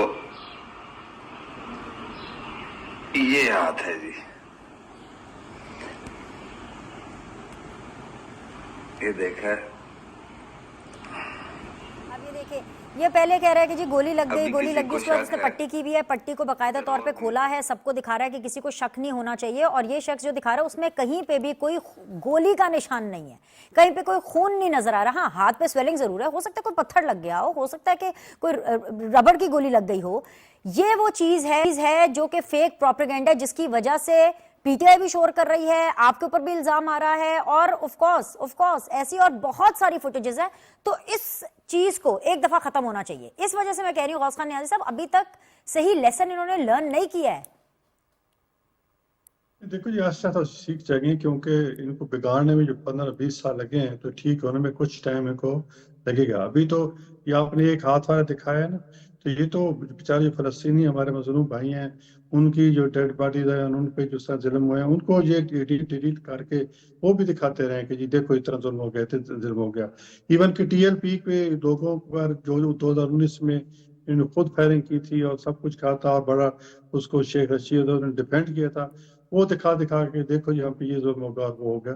یہ ہاتھ ہے جی، یہ دیکھا ہے. اب یہ دیکھیں یہ پہلے کہہ رہا ہے کہ جی گولی لگ گئی، ابھی گولی کسی لگ کو گئی، اس کے بعد اس شک نے ہے۔ پٹی کی بھی ہے، پٹی کو باقاعدہ طور پہ کھولا ہے، سب کو دکھا رہا ہے کہ کسی کو شک نہیں ہونا چاہیے، اور یہ شخص جو دکھا رہا ہے اس میں کہیں پہ بھی کوئی گولی کا نشان نہیں ہے، کہیں پہ کوئی خون نہیں نظر آ رہا. ہاں ہاتھ پہ سویلنگ ضرور ہے، ہو سکتا ہے کوئی پتھر لگ گیا ہو سکتا ہے کہ کوئی ربڑ کی گولی لگ گئی ہو. یہ وہ چیز ہے جو کہ فیک پروپیگنڈا ہے، جس کی وجہ سے پی ٹی آئی بھی شور کر رہی ہے، آپ کے اوپر بھی الزام آ رہا ہے، اور آف کورس ایسی اور بہت ساری فوٹیجز ہیں. تو اس چیز کو ایک دفعہ ختم ہونا چاہیے. اس وجہ سے میں کہہ رہی ہوں غوث خان نیازی صاحب ابھی تک صحیح لیسن انہوں نے لرن نہیں کیا ہے. دیکھو یہ آہستہ آہستہ سیکھ جائیں گے، کیونکہ ان کو بگاڑنے میں جو 15-20 سال لگے ہیں تو ٹھیک ہونے میں کچھ ٹائم ان کو لگے گا. ابھی تو یہ آپ نے ایک ہاتھ والا دکھایا ہے نا، تو یہ تو بیچارے فلسطینی ہمارے مظلوم بھائی ہیں، ان کی جو ڈیڈ باڈیز ہیں، ان پہ جو ساتھ ظلم ہوئے ہیں، ان کو یہ ڈیلیٹ کر کے وہ بھی دکھاتے رہے کہ جی دیکھو اتنا ظلم ہو گیا، اتنا ظلم ہو گیا. ایون کہ ٹی ایل پی کے لوگوں پر جو 2019 میں انہوں نے خود فائرنگ کی تھی اور سب کچھ کہا تھا، اور بڑا اس کو شیخ رشید نے ڈیفینڈ کیا تھا، وہ دکھا کے دیکھو یہاں پہ یہ ظلم ہوگا، وہ ہو گیا.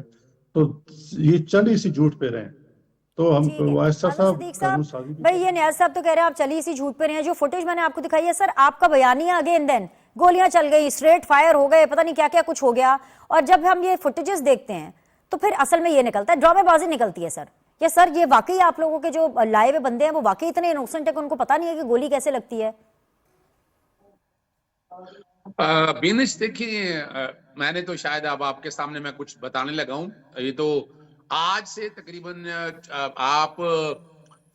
تو یہ چل اسی جھوٹ پہ رہے. تو ہم ٹھیک ہے ایسا ناظر صدیق صاحب، قانون سازی بھی بھائی یہ نیاز صاحب تو کہہ رہے ہیں آپ چلی اسی جھوٹ پہ رہے ہیں. جو فوٹیج میں نے آپ کو دکھائی ہے سر، آپ کا بیانیہ اگین دین گولیاں چل گئی، اسٹریٹ فائر ہو گئے، پتہ نہیں کیا کیا کچھ ہو گیا. اور جب ہم یہ فوٹیجز دیکھتے ہیں تو پھر اصل میں یہ نکلتا ہے، ڈرامے بازی نکلتی ہے سر. یا سر یہ واقعی آپ لوگوں کے جو لائے ہوئے بندے ہیں وہ واقعی اتنے انوسنٹ ہیں کہ ان کو پتہ نہیں ہے کہ گولی کیسے لگتی ہے؟ بینش دیکھیے، میں نے تو شاید اب آپ کے سامنے میں کچھ بتانے لگا ہوں. یہ تو آج سے تقریباً آپ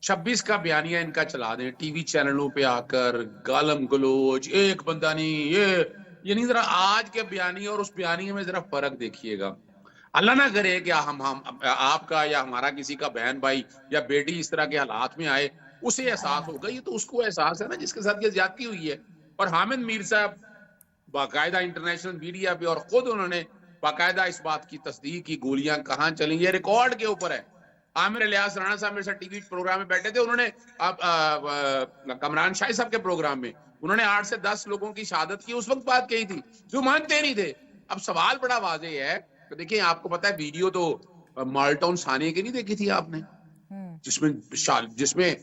26 کا بیانیہ ان کا چلا دیں ٹی وی چینلوں پہ آ کر، گالم گلوچ، ایک بندہ نہیں، یہ نہیں. ذرا آج کے بیانیے اور اس بیانیے میں ذرا فرق دیکھیے گا. اللہ نہ کرے کہ ہم آپ کا یا ہمارا کسی کا بہن بھائی یا بیٹی اس طرح کے حالات میں آئے، اسے احساس ہوگا. یہ تو اس کو احساس ہے نا جس کے ساتھ یہ زیادتی ہوئی ہے. اور حامد میر صاحب باقاعدہ انٹرنیشنل میڈیا پہ اور خود انہوں نے باقاعدہ اس بات کی تصدیق کی گولیاں کہاں چلیں، یہ ریکارڈ کے اوپر ہے. عامر الیاس رانا صاحب میرے ساتھ ٹی وی پروگرام میں بیٹھے تھے، انہوں نے کمران شاہی صاحب کے پروگرام میں انہوں نے 8 سے 10 لوگوں کی شہادت کی، اس وقت بات کہی تھی جو مانتے نہیں تھے. اب سوال بڑا واضح ہے کہ دیکھیں، آپ کو پتا ہے ویڈیو تو مال ٹاؤن ثانیہ کی نہیں دیکھی تھی آپ نے، جس میں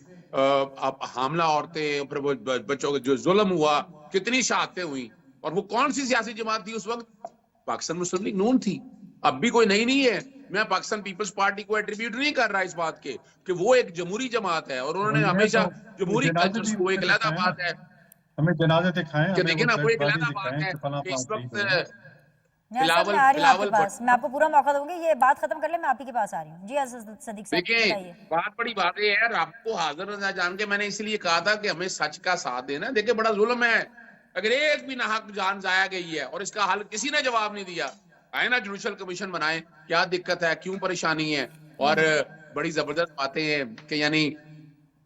حاملہ عورتیں، پھر وہ بچوں کا جو ظلم ہوا، کتنی شہادتیں ہوئیں. اور وہ کون سی سیاسی جماعت تھی اس وقت؟ پاکستان مسلم لیگ نون تھی. اب بھی کوئی نہیں ہے. میں پاکستان پیپلز پارٹی کو ایٹریبیوٹ نہیں کر رہا اس بات کے کہ وہ ایک جمہوری جماعت ہے، اور انہوں نے ہمیشہ جمہوری کلچرز کو ایک علیحدہ بات ہے ہمیں جنازے دکھائیں، کہ ہمیں دیکھیں نا، وہ ایک علیحدہ بات دکھائیں ہے کہ فلاں کہ اس فلاں وقت نیاز صاحب میں آ رہی ہوں آپ کے بلاول پاس، میں آپ کو پورا موقع دوں گی، یہ بات ختم کر لیں، میں آپ ہی کے پاس آ رہی ہوں. جی صدیق صاحب دیکھیں، بتائیے. بات بڑی بات ہے. رب کو حاضر نہ جان کے میں نے اس لیے کہا تھا کہ ہمیں سچ کا ساتھ دینا. دیکھیں بڑا ظلم ہے اگر ایک بھی ناحق جان ضائع گئی ہے اور اس کا حل کسی نے جواب نہیں دیا. آئے نا جوڈیشل کمیشن بنائیں، کیا دقت ہے، کیوں پریشانی ہے. اور بڑی زبردست باتیں ہیں کہ یعنی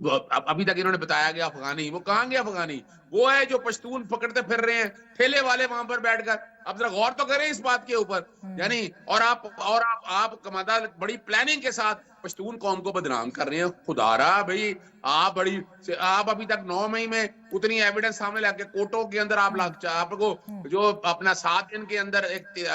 ابھی تک انہوں نے بتایا گیا افغانی، وہ کہاں گیا افغانی؟ وہ ہے جو پشتون پکڑتے پھر رہے ہیں ٹھیلے والے وہاں پر بیٹھ کر. اب ذرا غور تو کریں اس بات کے اوپر. یعنی اور آپ کمادہ بڑی پلاننگ کے ساتھ پشتون قوم کو بدنام کر رہے ہیں. خدا را بھائی، آپ ابھی تک 9 مئی میں اتنی ایویڈنس سامنے لا کے کوٹوں کے اندر آپ کو جو اپنا 7 دن کے اندر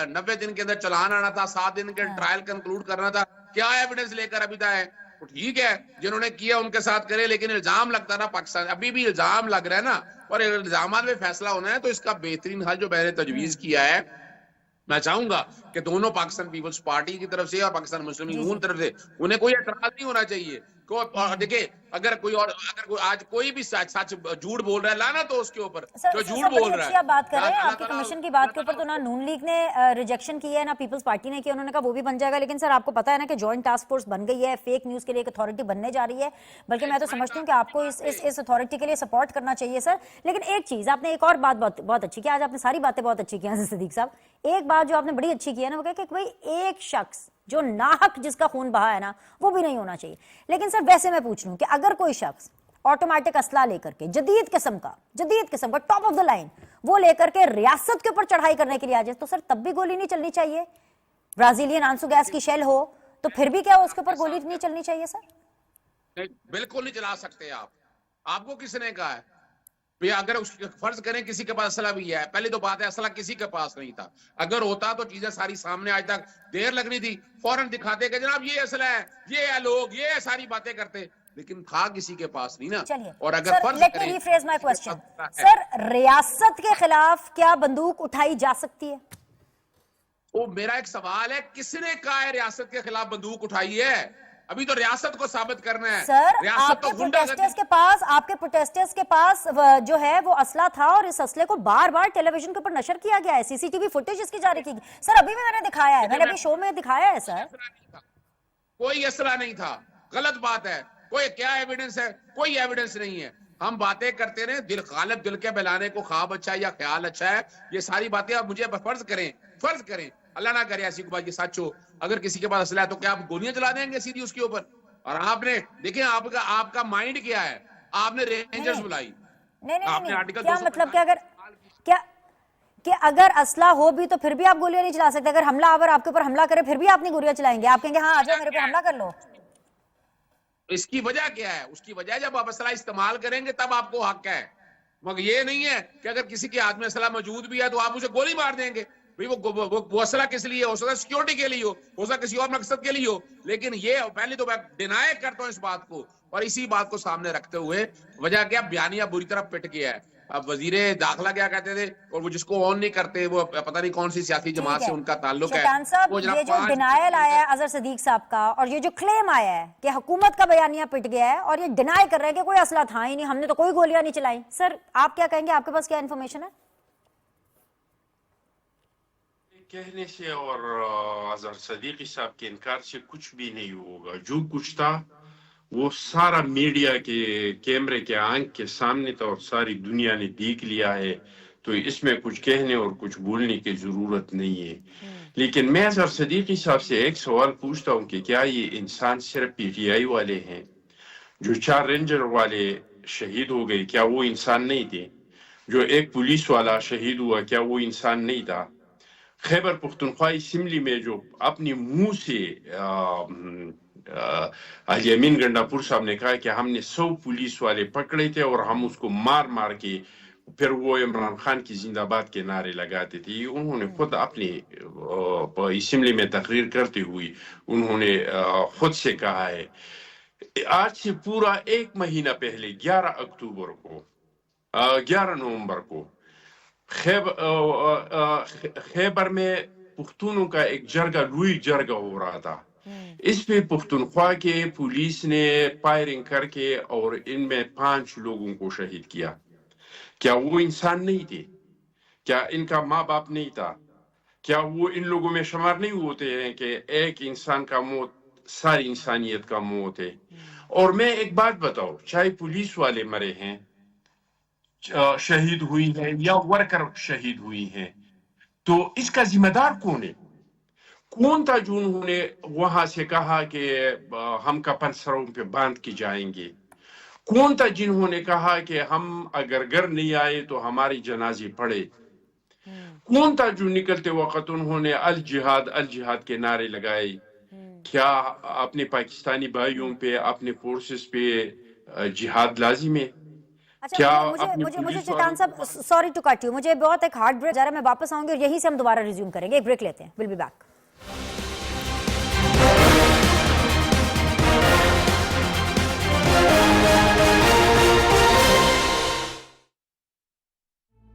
90 دن کے اندر چلان آنا تھا، 7 دن کے ٹرائل کنکلوڈ کرنا تھا، کیا ایویڈنس لے کر ابھی تک ہے؟ ٹھیک ہے، جنہوں نے کیا ان کے ساتھ کرے، لیکن الزام لگتا نا پاکستان، ابھی بھی الزام لگ رہا ہے نا. اور الزامات میں فیصلہ ہونا ہے تو اس کا بہترین حل جو میں نے تجویز کیا ہے، میں چاہوں گا کہ دونوں پاکستان پیپلز پارٹی کی طرف سے اور پاکستان مسلم لیگ نون طرف سے انہیں کوئی اعتراض نہیں ہونا چاہیے. دیکھیں اگر کوئی آج کوئی بھی سچ جھوٹ بول رہا ہے، لانا تو اس کے اوپر جو جھوٹ بول رہا ہے. آپ بات کر رہے ہیں آپ کی کمیشن کی بات کے اوپر، تو نہ نون لیگ نے ریجیکشن کی ہے نہ پیپلز پارٹی نے کیا. انہوں نے کہا وہ بھی بن جائے گا، لیکن سر آپ کو پتا ہے نا کہ جوائنٹ ٹاسک فورس بن گئی ہے، فیک نیوز کے لیے ایک اتھارٹی بننے جا رہی ہے. بلکہ میں تو سمجھتی ہوں کہ آپ کو اس اتھارٹی کے لیے سپورٹ کرنا چاہیے سر. لیکن ایک چیز آپ نے ایک اور بات بہت اچھی کی، آج آپ نے ساری باتیں بہت اچھی کی ہیں صدیق صاحب. ایک بات جو آپ نے بڑی اچھی کی ہے نا، وہ کہ بھائی ایک شخص جو ناحق جس کا خون بہا ہے نا، وہ بھی نہیں ہونا چاہیے. لیکن سر ویسے میں پوچھ لوں کہ اگر کوئی شخص آٹومیٹک اسلحہ لے کر کے جدید قسم کا ٹاپ آف دا لائن وہ لے کر کے ریاست کے اوپر چڑھائی کرنے کے لیے آ جائے، تو سر تب بھی گولی نہیں چلنی چاہیے؟ برازیلین آنسو گیس کی شیل ہو تو پھر بھی کیا اس کے اوپر گولی نہیں چلنی چاہیے سر؟ بالکل نہیں چلا سکتے آپ کو کس نے کہا ہے؟ اگر فرض کریں کسی کے پاس اسلحہ بھی ہے، پہلی تو بات ہے اسلحہ کسی کے پاس نہیں تھا. اگر ہوتا تو چیزیں ساری سامنے، آج تک دیر لگنی تھی، فوراً دکھاتے کہ جناب یہ اسلحہ ہے، یہ ہے لوگ، یہ ساری باتیں کرتے. लेकिन था किसी के पास नहीं ना। चलिए और अगर सर, फर्ज लेट मी करें रीफ्रेज माय किसी के क्वेश्चन। पास है, सर, रियासत के खिलाफ क्या बंदूक उठाई जा सकती है? वो मेरा एक सवाल है, किसने कहा है रियासत के खिलाफ बंदूक उठाई है? अभी तो रियासत को साबित करना है। सर, रियासत आपके तो गुंडागर्दी प्रोटेस्टर्स के पास जो है वो असला था और इस असले को बार बार टेलीविजन के ऊपर नशर किया गया है, सीसीटीवी फुटेज इसकी जारी की गई। सर, अभी भी मैंने दिखाया है, मैंने अभी शो में दिखाया है सर। कोई असला नहीं था, गलत बात है। कोई क्या एविडेंस है? कोई एविडेंस नहीं है। हम बातें करते रहे, दिल गालिब दिल के बहलाने को ख्वाब अच्छा है या ख्याल अच्छा है, ये सारी बातें आप मुझे फर्ज करें, अल्लाह ना करे ऐसी बात ये सच हो, अगर किसी के पास असला है तो क्या आप गोलियां चला देंगे सीधी उसके ऊपर? और आपने देखिए आपका माइंड क्या है, आपने रेंजर्स बुलाई। आपने आर्टिकल क्या मतलब कि अगर असला हो भी तो फिर भी आप गोलियां नहीं चला सकते? अगर हमलावर आपके ऊपर हमला करे फिर भी आप नहीं गोलियां चलाएंगे? आप कहेंगे हाँ आ जाओ मेरे पे हमला कर लो? इसकी वजह क्या है? उसकी वजह जब आप असला इस्तेमाल करेंगे तब आपको हक है, मगर ये नहीं है कि अगर किसी के हाथ में असला मौजूद भी है तो आप उसे गोली मार देंगे। भाई वो असला किस लिए हो सकता है? सिक्योरिटी के लिए हो सकता है किसी और मकसद के लिए हो। लेकिन ये पहले तो मैं डिनाई करता हूं इस बात को, और इसी बात को सामने रखते हुए वजह क्या, बयानिया बुरी तरह पिट गया है। अब वजीरे दाखिला क्या कहते थे, और वो जिसको ऑन नहीं करते वो पता नहीं कौन सी सियासी जमात से उनका ताल्लुक है। शैतान साहब, ये जो डिनायल आया है अजहर सिद्दीक साहब का और ये जो क्लेम आया है कि हुकूमत का बयानिया पिट गया है और ये डिनाई कर रहे हैं कि कोई असला था ही नहीं, हमने तो कोई गोलियां नहीं चलाई, सर आप क्या कहेंगे? आपके पास क्या इन्फॉर्मेशन है? कहने से और अजहर सदीकी साहब के इनकार से कुछ भी नहीं होगा। जो कुछ था वो सारा मीडिया के कैमरे के आंख के सामने था और सारी दुनिया ने देख लिया है, तो इसमें कुछ कहने और कुछ बोलने की जरूरत नहीं है। लेकिन मैं अजहर सदीकी साहब से एक सवाल पूछता हूँ कि क्या ये इंसान सिर्फ पीटीआई वाले हैं? जो 4 रेंजर वाले शहीद हो गए, क्या वो इंसान नहीं थे? जो एक पुलिस वाला शहीद हुआ, क्या वो इंसान नहीं था? खैबर पख्तूनख्वा असेंबली में जो अपने मुंह से अल-यमीन गंडापुर साहब ने कहा कि हमने 100 पुलिस वाले पकड़े थे और हम उसको मार मार के फिर वो इमरान खान की जिंदाबाद के नारे लगाते थे, उन्होंने खुद अपनी असेंबली में तकरीर करते हुए उन्होंने खुद से कहा है। आज से पूरा 1 महीना पहले 11 नवंबर को खैबर में पुख्तूनों का एक जरगा, लुई जरगा हो रहा था। इस पे पुख्तूनख्वा के पुलिस ने फायरिंग करके और इनमें 5 लोगों को शहीद किया। क्या वो इंसान नहीं थे? क्या इनका माँ बाप नहीं था? क्या वो इन लोगों में शुमार नहीं होते हैं कि एक इंसान का मौत सारी इंसानियत का मौत है? और मैं एक बात बताऊं, चाहे पुलिस वाले मरे हैं, शहीद हुई है या वर्कर शहीद हुई हैं, तो इसका जिम्मेदार कौन है? कौन था जो उन्होंने वहां से कहा कि हम कफन सरों पे बांध के जाएंगे? कौन था जिन्होंने कहा कि हम अगर घर नहीं आए तो हमारी जनाजे पड़े? कौन था जो निकलते वक्त उन्होंने अल जिहाद के नारे लगाए? क्या अपने पाकिस्तानी भाइयों पे, अपने फोर्सेस पे जिहाद लाजिम है? अच्छा, मुझे चेतन साहब, सॉरी टू कट यू, मुझे बहुत एक हार्ट ब्रेक जा रहा है, मैं वापस आऊंगी और यहीं से हम दोबारा रिज्यूम करेंगे। एक ब्रेक लेते हैं, विल बी बैक।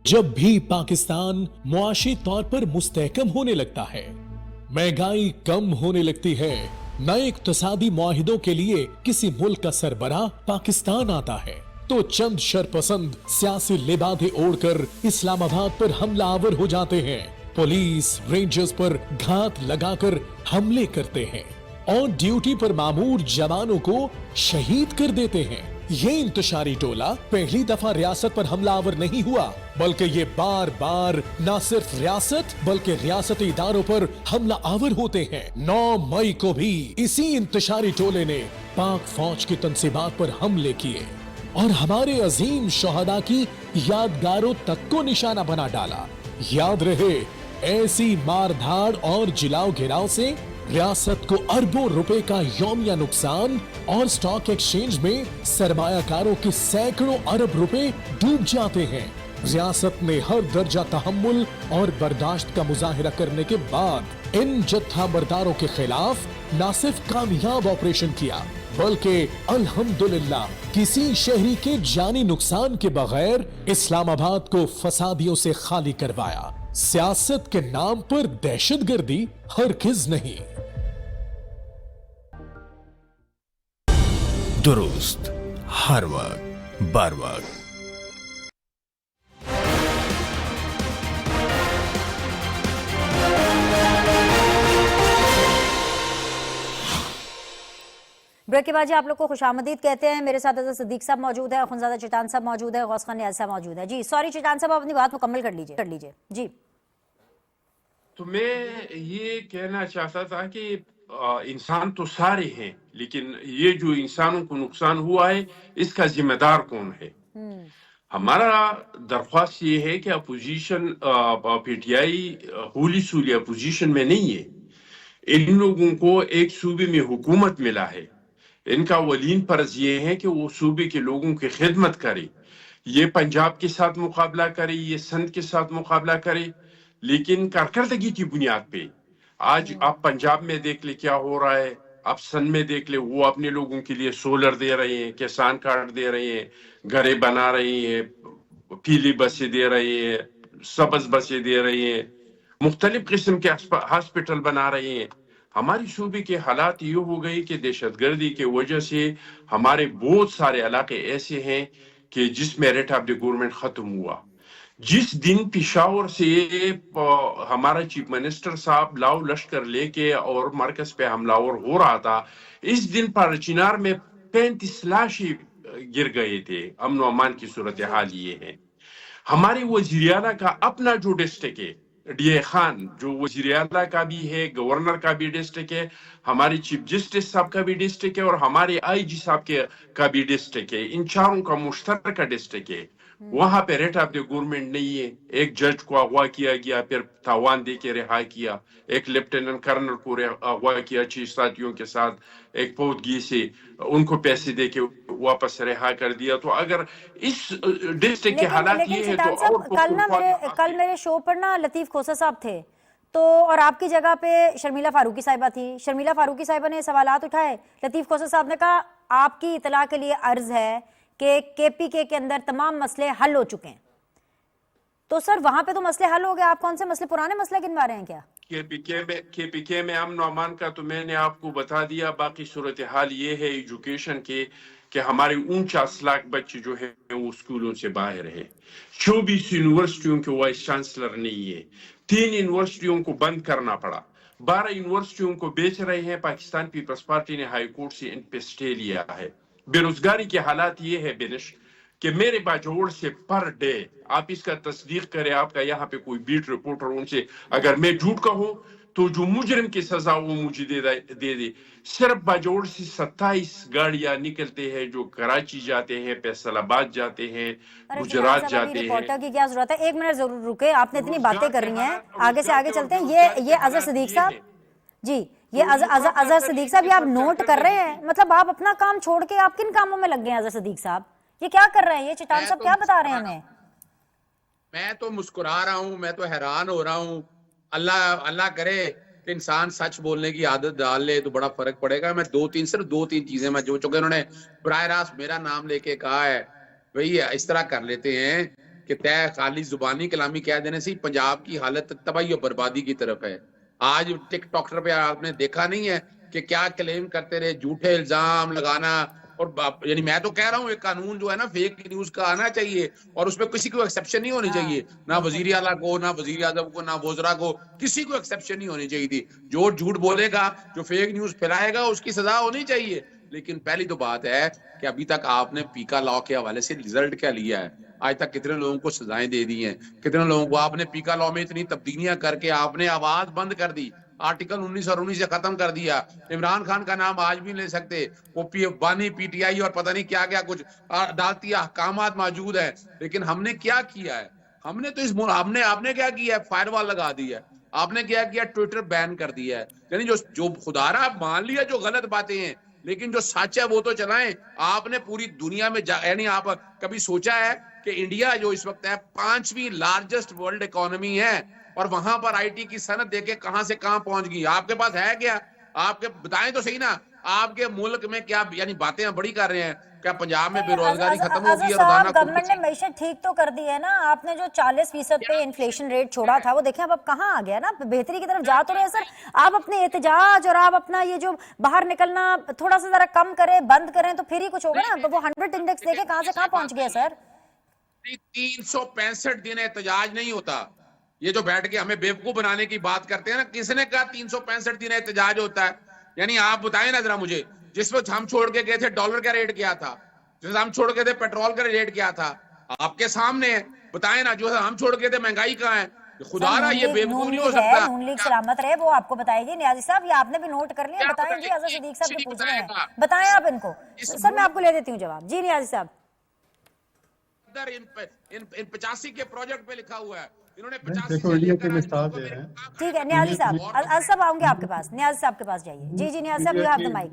जब भी पाकिस्तान मुआशी तौर पर मुस्तहकम होने लगता है, महंगाई कम होने लगती है, नए इक्तसादी मुआहिदों के लिए किसी मुल्क का सरबराह पाकिस्तान आता है, तो चंद शरपसंद सियासी लिबादे ओढ़कर इस्लामाबाद पर हमला आवर हो जाते हैं, पुलिस रेंजर्स पर घात लगाकर हमले करते हैं और ड्यूटी पर मामूर जवानों को शहीद कर देते हैं। ये इंतशारी टोला पहली दफा रियासत पर हमलावर नहीं हुआ, बल्कि ये बार बार न सिर्फ रियासत बल्कि रियासती इदारों पर हमला आवर होते हैं। 9 मई को भी इसी इंतशारी टोले ने पाक फौज की तंसीबात पर हमले किए और हमारे अजीम शोहदा की यादगारों तक को निशाना बना डाला। याद रहे, ऐसी मारधाड़ और जिलाओ घिराव से रियासत को अरबों रुपए का यौमिया नुकसान और स्टॉक एक्सचेंज में सरमायाकारों के सैकड़ों अरब रुपए डूब जाते हैं। रियासत ने हर दर्जा तहम्मुल और बर्दाश्त का मुजाहिरा करने के बाद इन जत्था बरदारों के खिलाफ न सिर्फ कामयाब ऑपरेशन किया बल्कि अल्हम्दुलिल्लाह किसी शहरी के जानी नुकसान के बगैर इस्लामाबाद को फसादियों से खाली करवाया। सियासत के नाम पर दहशतगर्दी हरगिज नहीं। दुरुस्त हर वक्त बर वक्त। ब्रेक के बाद जी आप लोग को खुशामदीद कहते हैं। मेरे साथ अज़र सिद्दीक साहब मौजूद है, अखुनज़ादा चिटान साहब मौजूद है, गौस खान नियाज़ साहब मौजूद है। जी सॉरी चिटान साहब, आप अपनी बात मुकम्मल कर लीजिए जी। तो मैं ये कहना चाहता था कि इंसान तो सारे हैं, लेकिन ये जो इंसानों को नुकसान हुआ है इसका जिम्मेदार कौन है? हमारा दरख्वास्त ये है कि अपोजिशन पीटीआई होली सूली अपोजिशन में नहीं है। इन लोगों को एक सूबे में हुकूमत मिला है, इनका वलीन फर्ज ये है कि वो सूबे के लोगों की खिदमत करे। ये पंजाब के साथ मुकाबला करे, ये सिंध के साथ मुकाबला करे, लेकिन कारकर्दगी की बुनियाद पे। आज आप पंजाब में देख ले क्या हो रहा है, आप सिंध में देख ले, वो अपने लोगों के लिए सोलर दे रहे हैं, किसान कार्ड दे रहे हैं, घरें बना रहे हैं, पीली बसें दे रहे हैं, सब्ज बसें दे रहे हैं, मुख्तलिफ किस्म के हॉस्पिटल बना रहे हैं। हमारी सूबे के हालात ये हो गई कि दहशतगर्दी के वजह से हमारे बहुत सारे इलाके ऐसे हैं कि जिसमें रेट ऑफ द गवर्नमेंट खत्म हुआ। जिस दिन पेशावर से हमारा चीफ मिनिस्टर साहब लाव लश्कर लेके और मरकज पे हमलावर हो रहा था, इस दिन पर चिनार में 35 लाशें गिर गए थे। अमन व अमान की सूरत हाल ये है। हमारे वजीरियाना का अपना जो डिस्ट्रिक्ट है, डीए खान जो वजीरियाला का भी है, गवर्नर का भी डिस्ट्रिक्ट है, हमारे चीफ जस्टिस साहब का भी डिस्ट्रिक्ट है और हमारे आईजी साहब का भी डिस्ट्रिक्ट है। इन चारों का मुश्तरका डिस्ट्रिक्ट है। वहां पे रेट ऑफ द गवर्नमेंट नहीं है। एक जज को अगवा किया गया, फिर तावान दे के रिहा किया। एक लेफ्टिनेंट कर्नल को अगवा किया 6 साथियों के साथ, एक फौजी से उनको पैसे दे के वापस रिहा कर दिया। तो अगर इस डिस्ट्रिक्ट के हालात ये है तो कल मेरे शो पर ना लतीफ खोसा साहब थे तो, और आपकी जगह पे शर्मिला फारूकी साहिबा थी। शर्मिला फारूकी साहिबा ने सवालात उठाए, लतीफ खोसा साहब ने कहा आपकी इतला के लिए अर्ज है कि केपीके के अंदर तमाम मसले हल हो चुके हैं। तो सर वहां पे तो मसले हल हो गए, आप कौन से मसले, पुराने मसले गिनवा रहे हैं क्या? केपीके में अमन व अमान का तो मैंने आपको बता दिया। बाकी सूरत हाल ये है एजुकेशन के कि हमारे 49 लाख बच्चे जो है वो स्कूलों से बाहर है। 24 यूनिवर्सिटियों के वाइस चांसलर नहीं है। 3 यूनिवर्सिटियों को बंद करना पड़ा। 12 यूनिवर्सिटियों को बेच रहे हैं। पाकिस्तान पीपल्स पार्टी ने हाई कोर्ट से इन पे स्टे लिया है। बेरोजगारी के हालात ये है बिनिश कि मेरे बाजोड़ से पर डे, आप इसका तस्दीक करें, आपका यहाँ पे कोई बीट रिपोर्टर उनसे अगर मैं झूठ कहूं तो जो मुजरिम की सजा वो मुझे दे। सिर्फ बाजोड़ से 27 गाड़ियां निकलते हैं जो कराची जाते हैं, फैसलाबाद जाते हैं, गुजरात जाते हैं। रिपोर्टर की क्या जरूरत है, 1 मिनट जरूर रुके, आपने इतनी बातें कर रही हैं, आगे से आगे चलते हैं। ये अजहर सिद्दीक साहब जी, ये अजहर सिद्दीक साहब, ये आप नोट कर रहे हैं, मतलब आप अपना काम छोड़ के आप किन कामों में लग गए हैं अजहर सिद्दीक साहब? ये क्या कर रहे हैं? ये चिटान साहब क्या बता रहे हैं हमें? मैं तो मुस्कुरा रहा हूं, मैं तो हैरान हो रहा हूं। अल्लाह करे कि इंसान सच बोलने की आदत डाल ले तो बड़ा फर्क पड़ेगा। मैं सिर्फ दो तीन चीजें मैं जो चुके उन्होंने बराह रास्त मेरा नाम लेके कहा है, वही इस तरह कर लेते हैं कि तय खाली जुबानी कलामी कह देने से पंजाब की हालत तबाही और बर्बादी की तरफ है। आज टिकटॉक पे आपने देखा नहीं है कि क्या क्लेम करते रहे, झूठे इल्जाम लगाना। और यानी मैं तो कह रहा हूँ एक कानून जो है ना फेक न्यूज का आना चाहिए और उसमें किसी को एक्सेप्शन नहीं होनी चाहिए, ना वजीर आला को, ना वजीर आजम को, ना वोजरा को, किसी को एक्सेप्शन नहीं होनी चाहिए थी। जो झूठ बोलेगा, जो फेक न्यूज फैलाएगा, उसकी सजा होनी चाहिए। लेकिन पहली तो बात है कि अभी तक आपने पीका लॉ के हवाले से रिजल्ट क्या लिया है? आज तक कितने लोगों को सजाएं दे दी हैं, कितने लोगों को आपने पीका लॉ में इतनी तब्दीलियां करके आपने आवाज बंद कर दी, आर्टिकल 19 और 19 से खत्म कर दिया। इमरान खान का नाम आज भी ले सकते, वो बानी पीटीआई और पता नहीं क्या क्या कुछ अदालती अहकामात मौजूद है। लेकिन हमने क्या किया है? हमने तो आपने क्या किया है? फायरवॉल लगा दी है। आपने क्या किया? ट्विटर बैन कर दिया है। यानी जो खुदारा मान लिया जो गलत बातें हैं, लेकिन जो सच है वो तो चलाएं। आपने पूरी दुनिया में यानी आप कभी सोचा है कि इंडिया जो इस वक्त है 5वीं लार्जेस्ट वर्ल्ड इकोनॉमी है और वहां पर आईटी की सनत देके कहां से कहां पहुंच गई? आपके पास है क्या? आपके बताएं तो सही ना। آپ کے ملک میں کیا یعنی باتیں بڑی کر رہے ہیں, کیا پنجاب میں بے روزگاری ختم ہوگی اور روزانہ گورنمنٹ نے معیشت ٹھیک تو کر دی ہے نا, آپ نے جو 40% پہ انفلیشن ریٹ چھوڑا تھا وہ دیکھیں اب کہاں آ گیا نا, بہتری کی طرف جا تو رہے سر. آپ اپنے احتجاج اور آپ اپنا یہ جو باہر نکلنا تھوڑا سا ذرا کم کریں, بند کریں تو پھر ہی کچھ ہوگا نا. وہ 100 انڈیکس دیکھیں کہاں سے کہاں پہنچ گیا سر. 365 دن احتجاج نہیں ہوتا. یہ جو بیٹھ کے ہمیں بیوقوف بنانے کی بات کرتے ہیں نا, کس نے کہا 365 دن احتجاج ہوتا ہے؟ یعنی آپ بتائیں نا ذرا مجھے, جس وقت ہم چھوڑ کے گئے تھے ڈالر کا ریٹ کیا تھا, جس وقت ہم چھوڑ کے تھے پیٹرول کا ریٹ کیا تھا, آپ کے سامنے ہے. بتائیں نا جو ہم چھوڑ کے تھے مہنگائی کہاں ہے؟ خدا رہا یہ بیوقوف نہیں ہو سکتا. نون لیگ سلامت رہے, وہ آپ کو بتائے گی. نیازی صاحب یہ آپ نے بھی نوٹ کر لیا, بتائیں جی. اظہر صدیق صاحب جو پوچھ رہے ہیں بتائیں آپ ان کو. سر میں آپ کو لے دیتی ہوں جواب. جی نیازی صاحب. ان 85 کے پروجیکٹ پہ لکھا ہوا ہے, انہوں نے 85 دیکھو سے انڈیا لے کی کر مثال دے رہے ہیں. ٹھیک ہے نیازی صاحب, اظہر صاحب آؤں گے آپ کے پاس. نیازی صاحب کے پاس جائیے. جی جی نیازی صاحب, you have the mic.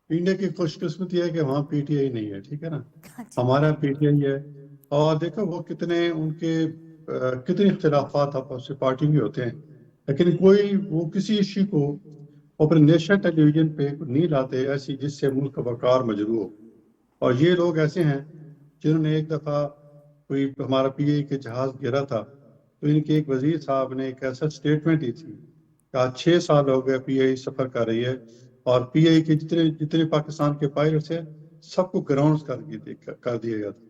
India کی خوش قسمتی ہے کہ وہاں پی ٹی آئی نہیں ہے, ٹھیک ہے نا. ہمارا پی ٹی آئی ہے, اور دیکھو وہ کتنے ان کے کتنے اختلافات آپس سے پارٹی میں ہوتے ہیں, لیکن کوئی وہ کسی ایشو کو اپنے نیشنل ٹیلی ویژن پہ نہیں لاتے ایسی جس سے ملک کا وقار مجروح ہو. اور یہ لوگ ایسے ہیں جنہوں نے ایک دفعہ کوئی ہمارا پی آئی کے جہاز گرا تھا تو ان کے ایک وزیر صاحب نے ایک ایسا سٹیٹمنٹ دی تھی کہ آج 6 سال ہو گئے پی آئی سفر کر رہی ہے, اور پی آئی کے جتنے پاکستان کے پائلٹس ہیں سب کو گراؤنڈ کر دیا گیا تھا.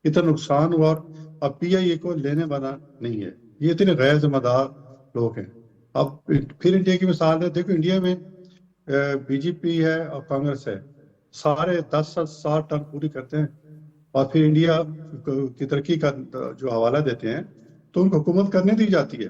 اتنا نقصان ہوا, اور اب پی آئی اے کو لینے والا نہیں ہے. یہ اتنے غیر ذمہ دار لوگ ہیں. اب پھر انڈیا کی مثال ہے, دیکھو انڈیا میں بی جے پی ہے اور کانگریس ہے, سارے 10 سال ٹرم پوری کرتے ہیں اور پھر انڈیا کی ترقی کا جو حوالہ دیتے ہیں تو ان کو حکومت کرنے دی جاتی ہے.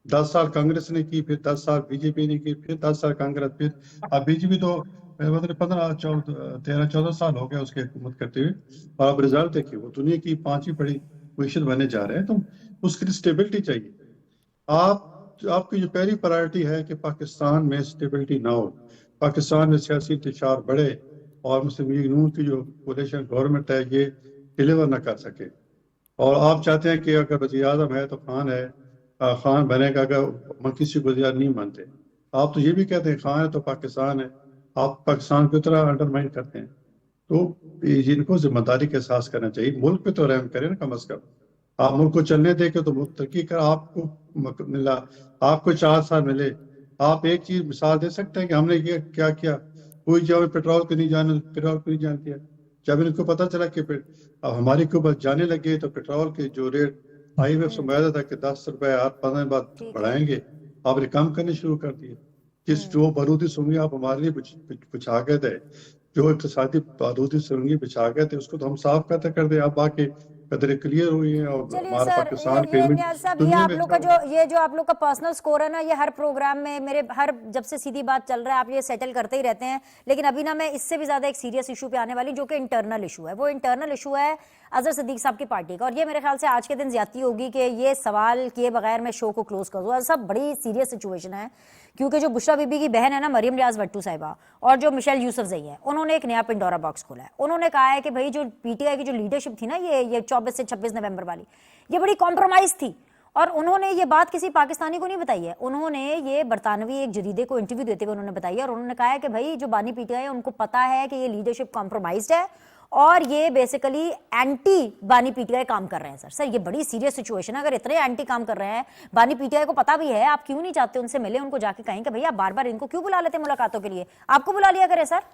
10 سال کانگریس نے کی, پھر 10 سال بی جے پی نے کی, پھر 10 سال کانگریس, پھر اب بی جے پی تو 13-14 سال ہو گیا اس کے حکومت کرتے ہوئے, اور اب رزلٹ دیکھیے وہ دنیا کی 5ویں بڑی پوزیشن بننے جا رہے ہیں. تو اس کے لیے اسٹیبلٹی چاہیے. آپ کی جو پہلی پرائرٹی ہے کہ پاکستان میں اسٹیبلٹی نہ ہو, پاکستان میں سیاسی انتشار بڑھے, اور مسلم لیگ نون کی جو کولیشن گورنمنٹ ہے یہ ڈیلیور نہ کر سکے. اور آپ چاہتے ہیں کہ اگر وزیر اعظم ہے تو خان ہے, خان بنے گا, اگر کسی وزیر نہیں مانتے. آپ تو یہ بھی کہتے ہیں خان ہے تو پاکستان ہے, آپ پاکستان کو اتنا انڈرمائن کرتے ہیں. تو ان کو ذمہ داری کا احساس کرنا چاہیے. ملک پہ تو رحم کریں نا کم از کم. آپ ملک کو چلنے دے کے تو ملک ترقی کر, آپ کو ملا, آپ کو 4 سال ملے. آپ ایک چیز مثال دے سکتے ہیں کہ ہم نے یہ کیا کیا. کوئی جب پیٹرول کو نہیں جانتی ہے. جب ان کو پتا چلا کہ اب ہماری قوت جانے لگے تو پیٹرول کے جو ریٹ آئی ایم ایف سے معاہدہ تھا کہ 10 روپے ہر 15 دن بعد بڑھائیں گے, آپ نے کم کرنے شروع کر دیے. جو بارودی سرنگیں آپ ہمارے لیے بچھا گئے تھے, جو اقتصادی بارودی سرنگیں بچھا گئے تھے, اس کو تو ہم صاف کر دیں. اب باقی قدریں کلیئر ہوئی ہیں, اور ہمارا پاکستان کے یہ آپ لوگ کا جو آپ لوگ کا پرسنل سکور ہے نا, یہ ہر پروگرام میں میرے جب سے سیدھی بات چل رہا ہے آپ یہ سیٹل کرتے ہی رہتے ہیں. لیکن ابھی نا میں اس سے بھی زیادہ ایک سیریس ایشو پہ آنے والی, جو کہ انٹرنل ایشو ہے. وہ انٹرنل ایشو ہے اظہر صدیق صاحب کی پارٹی کا, اور یہ میرے خیال سے آج کے دن زیادتی ہوگی کہ یہ سوال کیے بغیر میں شو کو کلوز کر دوں. سب بڑی سیریس سچویشن ہے, کیونکہ جو بشرا بی بی کی بہن ہے نا مریم ریاض وٹو صاحبہ, اور جو مشیل یوسف زئی ہے, انہوں نے ایک نیا پنڈورا باکس کھولا ہے. انہوں نے کہا ہے کہ بھائی جو پی ٹی آئی کی جو لیڈرشپ تھی نا یہ 24 سے 26 نومبر والی, یہ بڑی کمپرومائز تھی. اور انہوں نے یہ بات کسی پاکستانی کو نہیں بتائی ہے, انہوں نے یہ برطانوی ایک جریدے کو انٹرویو دیتے ہوئے انہوں نے بتائی ہے. اور انہوں نے کہا ہے کہ بھائی جو بانی پی ٹی آئی ہے ان کو پتا ہے کہ یہ لیڈرشپ کمپرومائزڈ ہے, اور یہ بیسیکلی اینٹی بانی پی ٹی آئی کام کر رہے ہیں. سر یہ بڑی سیریس سچویشن ہے. اگر اتنے اینٹی کام کر رہے ہیں, بانی پی ٹی آئی کو پتا بھی ہے, آپ کیوں نہیں چاہتے ان سے ملے, ان کو جا کے کہیں کہ بھئی آپ بار بار ان کو کیوں بلا لیتے ہیں ملاقاتوں کے لیے, آپ کو بلا لیا کرے سر.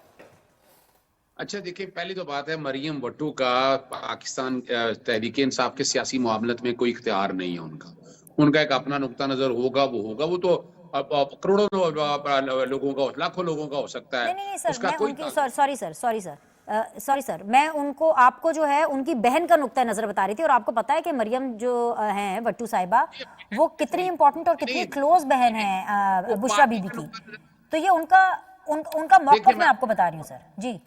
اچھا دیکھیں, پہلی تو بات ہے مریم وٹو کا پاکستان تحریک انصاف کے سیاسی معاملت میں کوئی اختیار نہیں ہے. ان کا ایک اپنا نقطہ نظر ہوگا, وہ تو کروڑوں لوگوں کا, لاکھوں لوگوں کا ہو سکتا ہے. نہیں سر, میں ان کی سوری سر میں ان کو, آپ کو جو ہے ان کی بہن کا نقطہ نظر بتا رہی تھی. اور آپ کو پتا ہے کہ مریم جو ہیں وٹو صاحبہ, وہ کتنی امپورٹنٹ اور کتنی کلوز بہن ہے بشرا بی بی کی. تو یہ ان کا موقف میں آپ کو بتا رہی ہوں سر. جی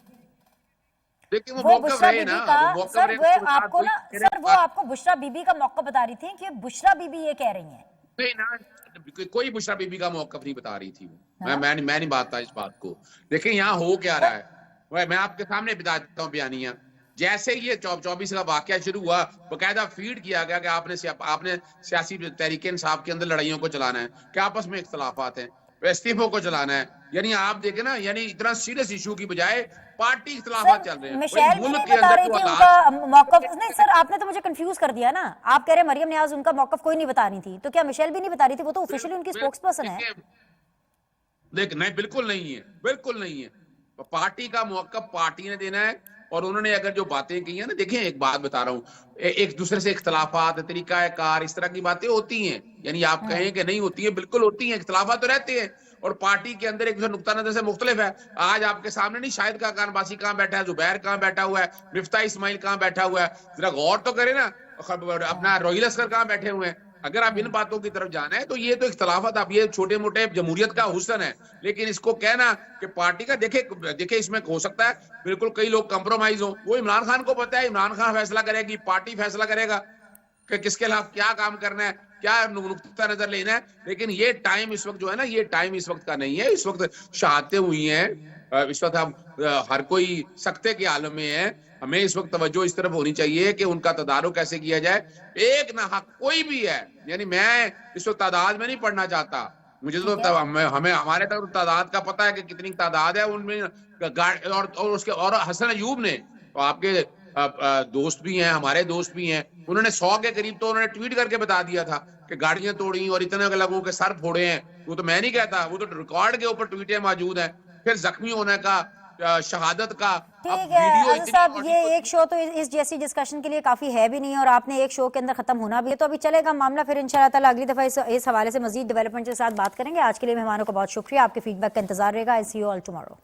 وہ بشرا بی بی کا, سر وہ آپ کو بشرا بی بی کا موقف بتا رہی تھی کہ بشرا بی بی یہ کہہ رہی ہیں. کوئی بشرا بی بی کا موقف نہیں بتا رہی تھی وہ, میں نہیں باتتا اس بات کو. دیکھیں یہاں ہو کیا رہا ہے, میں آپ کے سامنے بتا دیتا ہوں بیانیہ. جیسے یہ 24 کا واقعہ شروع ہوا, باقاعدہ فیڈ کیا گیا کہ آپ نے سیاسی تحریک انصاف کے اندر لڑائیوں کو چلانا ہے, کہ آپس میں اختلافات ہیں, استعفوں کو چلانا ہے, यानी आप देखें ना, यानी इतना सीरियस इशू की बजाय पार्टी इख्तिलाफात चल रहे हैं। मिशेल भी मुल्क नहीं के बता अंदर रही जो थी हालात, उनका मौकफ। नहीं सर, आपने तो मुझे कंफ्यूज कर दिया ना। आप कह रहे हैं मरियम नियाज उनका मौकफ कोई नहीं बता रही थी, तो क्या मिशेल भी नहीं बता रही थी? वो तो ऑफिशियली उनकी स्पोक्स पर्सन है। लेकिन नहीं, बिल्कुल नहीं है, बिल्कुल नहीं है। पार्टी का मौकफ पार्टी ने देना है। और उन्होंने अगर जो बातें की हैं ना, देखें एक बात बता रहा हूँ, एक दूसरे से इख्तलाफात, तरीका कार, इस तरह की बातें होती हैं। यानी आप कहें कि नहीं होती है, बिल्कुल होती हैं, इख्तलाफात तो रहते हैं। और पार्टी के अंदर एक दूसरे नुक्ता नजर से मुख्तलिफ है। आज आपके सामने नहीं, शाहिद का कानबासी कहाँ बैठा है, जुबैर कहाँ बैठा हुआ है, मिफ्ता इस्माइल कहाँ बैठा हुआ है, जरा गौर तो करें ना। अपना रोहिल असगर कहाँ बैठे हुए हैं। अगर आप इन बातों की तरफ जाना है तो ये तो इख्तलाफत, आप ये छोटे मोटे जमहूरियत का हुस्न है। लेकिन इसको कहना कि पार्टी का, देखे इसमें हो सकता है बिल्कुल कई लोग कंप्रोमाइज हो। वो इमरान खान को पता है, इमरान खान फैसला करेगी, पार्टी फैसला करेगा कि किसके खिलाफ क्या काम करना है, क्या नुक्ता नजर लेना है। लेकिन ये टाइम इस वक्त जो है ना, ये टाइम इस वक्त का नहीं है। इस वक्त शहादतें हुई हैं, इस वक्त हम हर कोई सख्ते के आलम में है। हमें इस वक्त तवज्जो इस तरफ होनी चाहिए कि उनका तदारुक कैसे किया जाए। एक ना हक कोई भी है, यानी मैं इस वक्त तादाद में नहीं पढ़ना चाहता। मुझे तो हमें हमारे तक तादाद का पता है कि कितनी तादाद है उनमें। और हसन अयूब ने, तो आपके दोस्त भी हैं, हमारे दोस्त भी हैं, उन्होंने 100 के करीब तो उन्होंने ट्वीट करके बता दिया था कि गाड़ियां तोड़ी और इतने लोगों के सर फोड़े हैं। वो तो मैं नहीं कहता, वो तो रिकॉर्ड के ऊपर ट्वीटें मौजूद हैं। फिर जख्मी होने का, शहादत का। ठीक है अजीज साहब, ये एक शो तो इस जैसी डिस्कशन के लिए काफी है भी नहीं, और आपने एक शो के अंदर खत्म होना भी है, तो अभी चलेगा मामला। फिर इंशाल्लाह ताला अगली दफा इस हवाले से मजीद डेवलपमेंट के साथ बात करेंगे। आज के लिए मेहमानों का बहुत शुक्रिया, आपके फीडबैक का इंतजार रहेगा। आई सी यू ऑल टुमारो।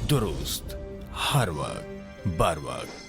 दुरुस्त, हर वक्त, बर वक्त।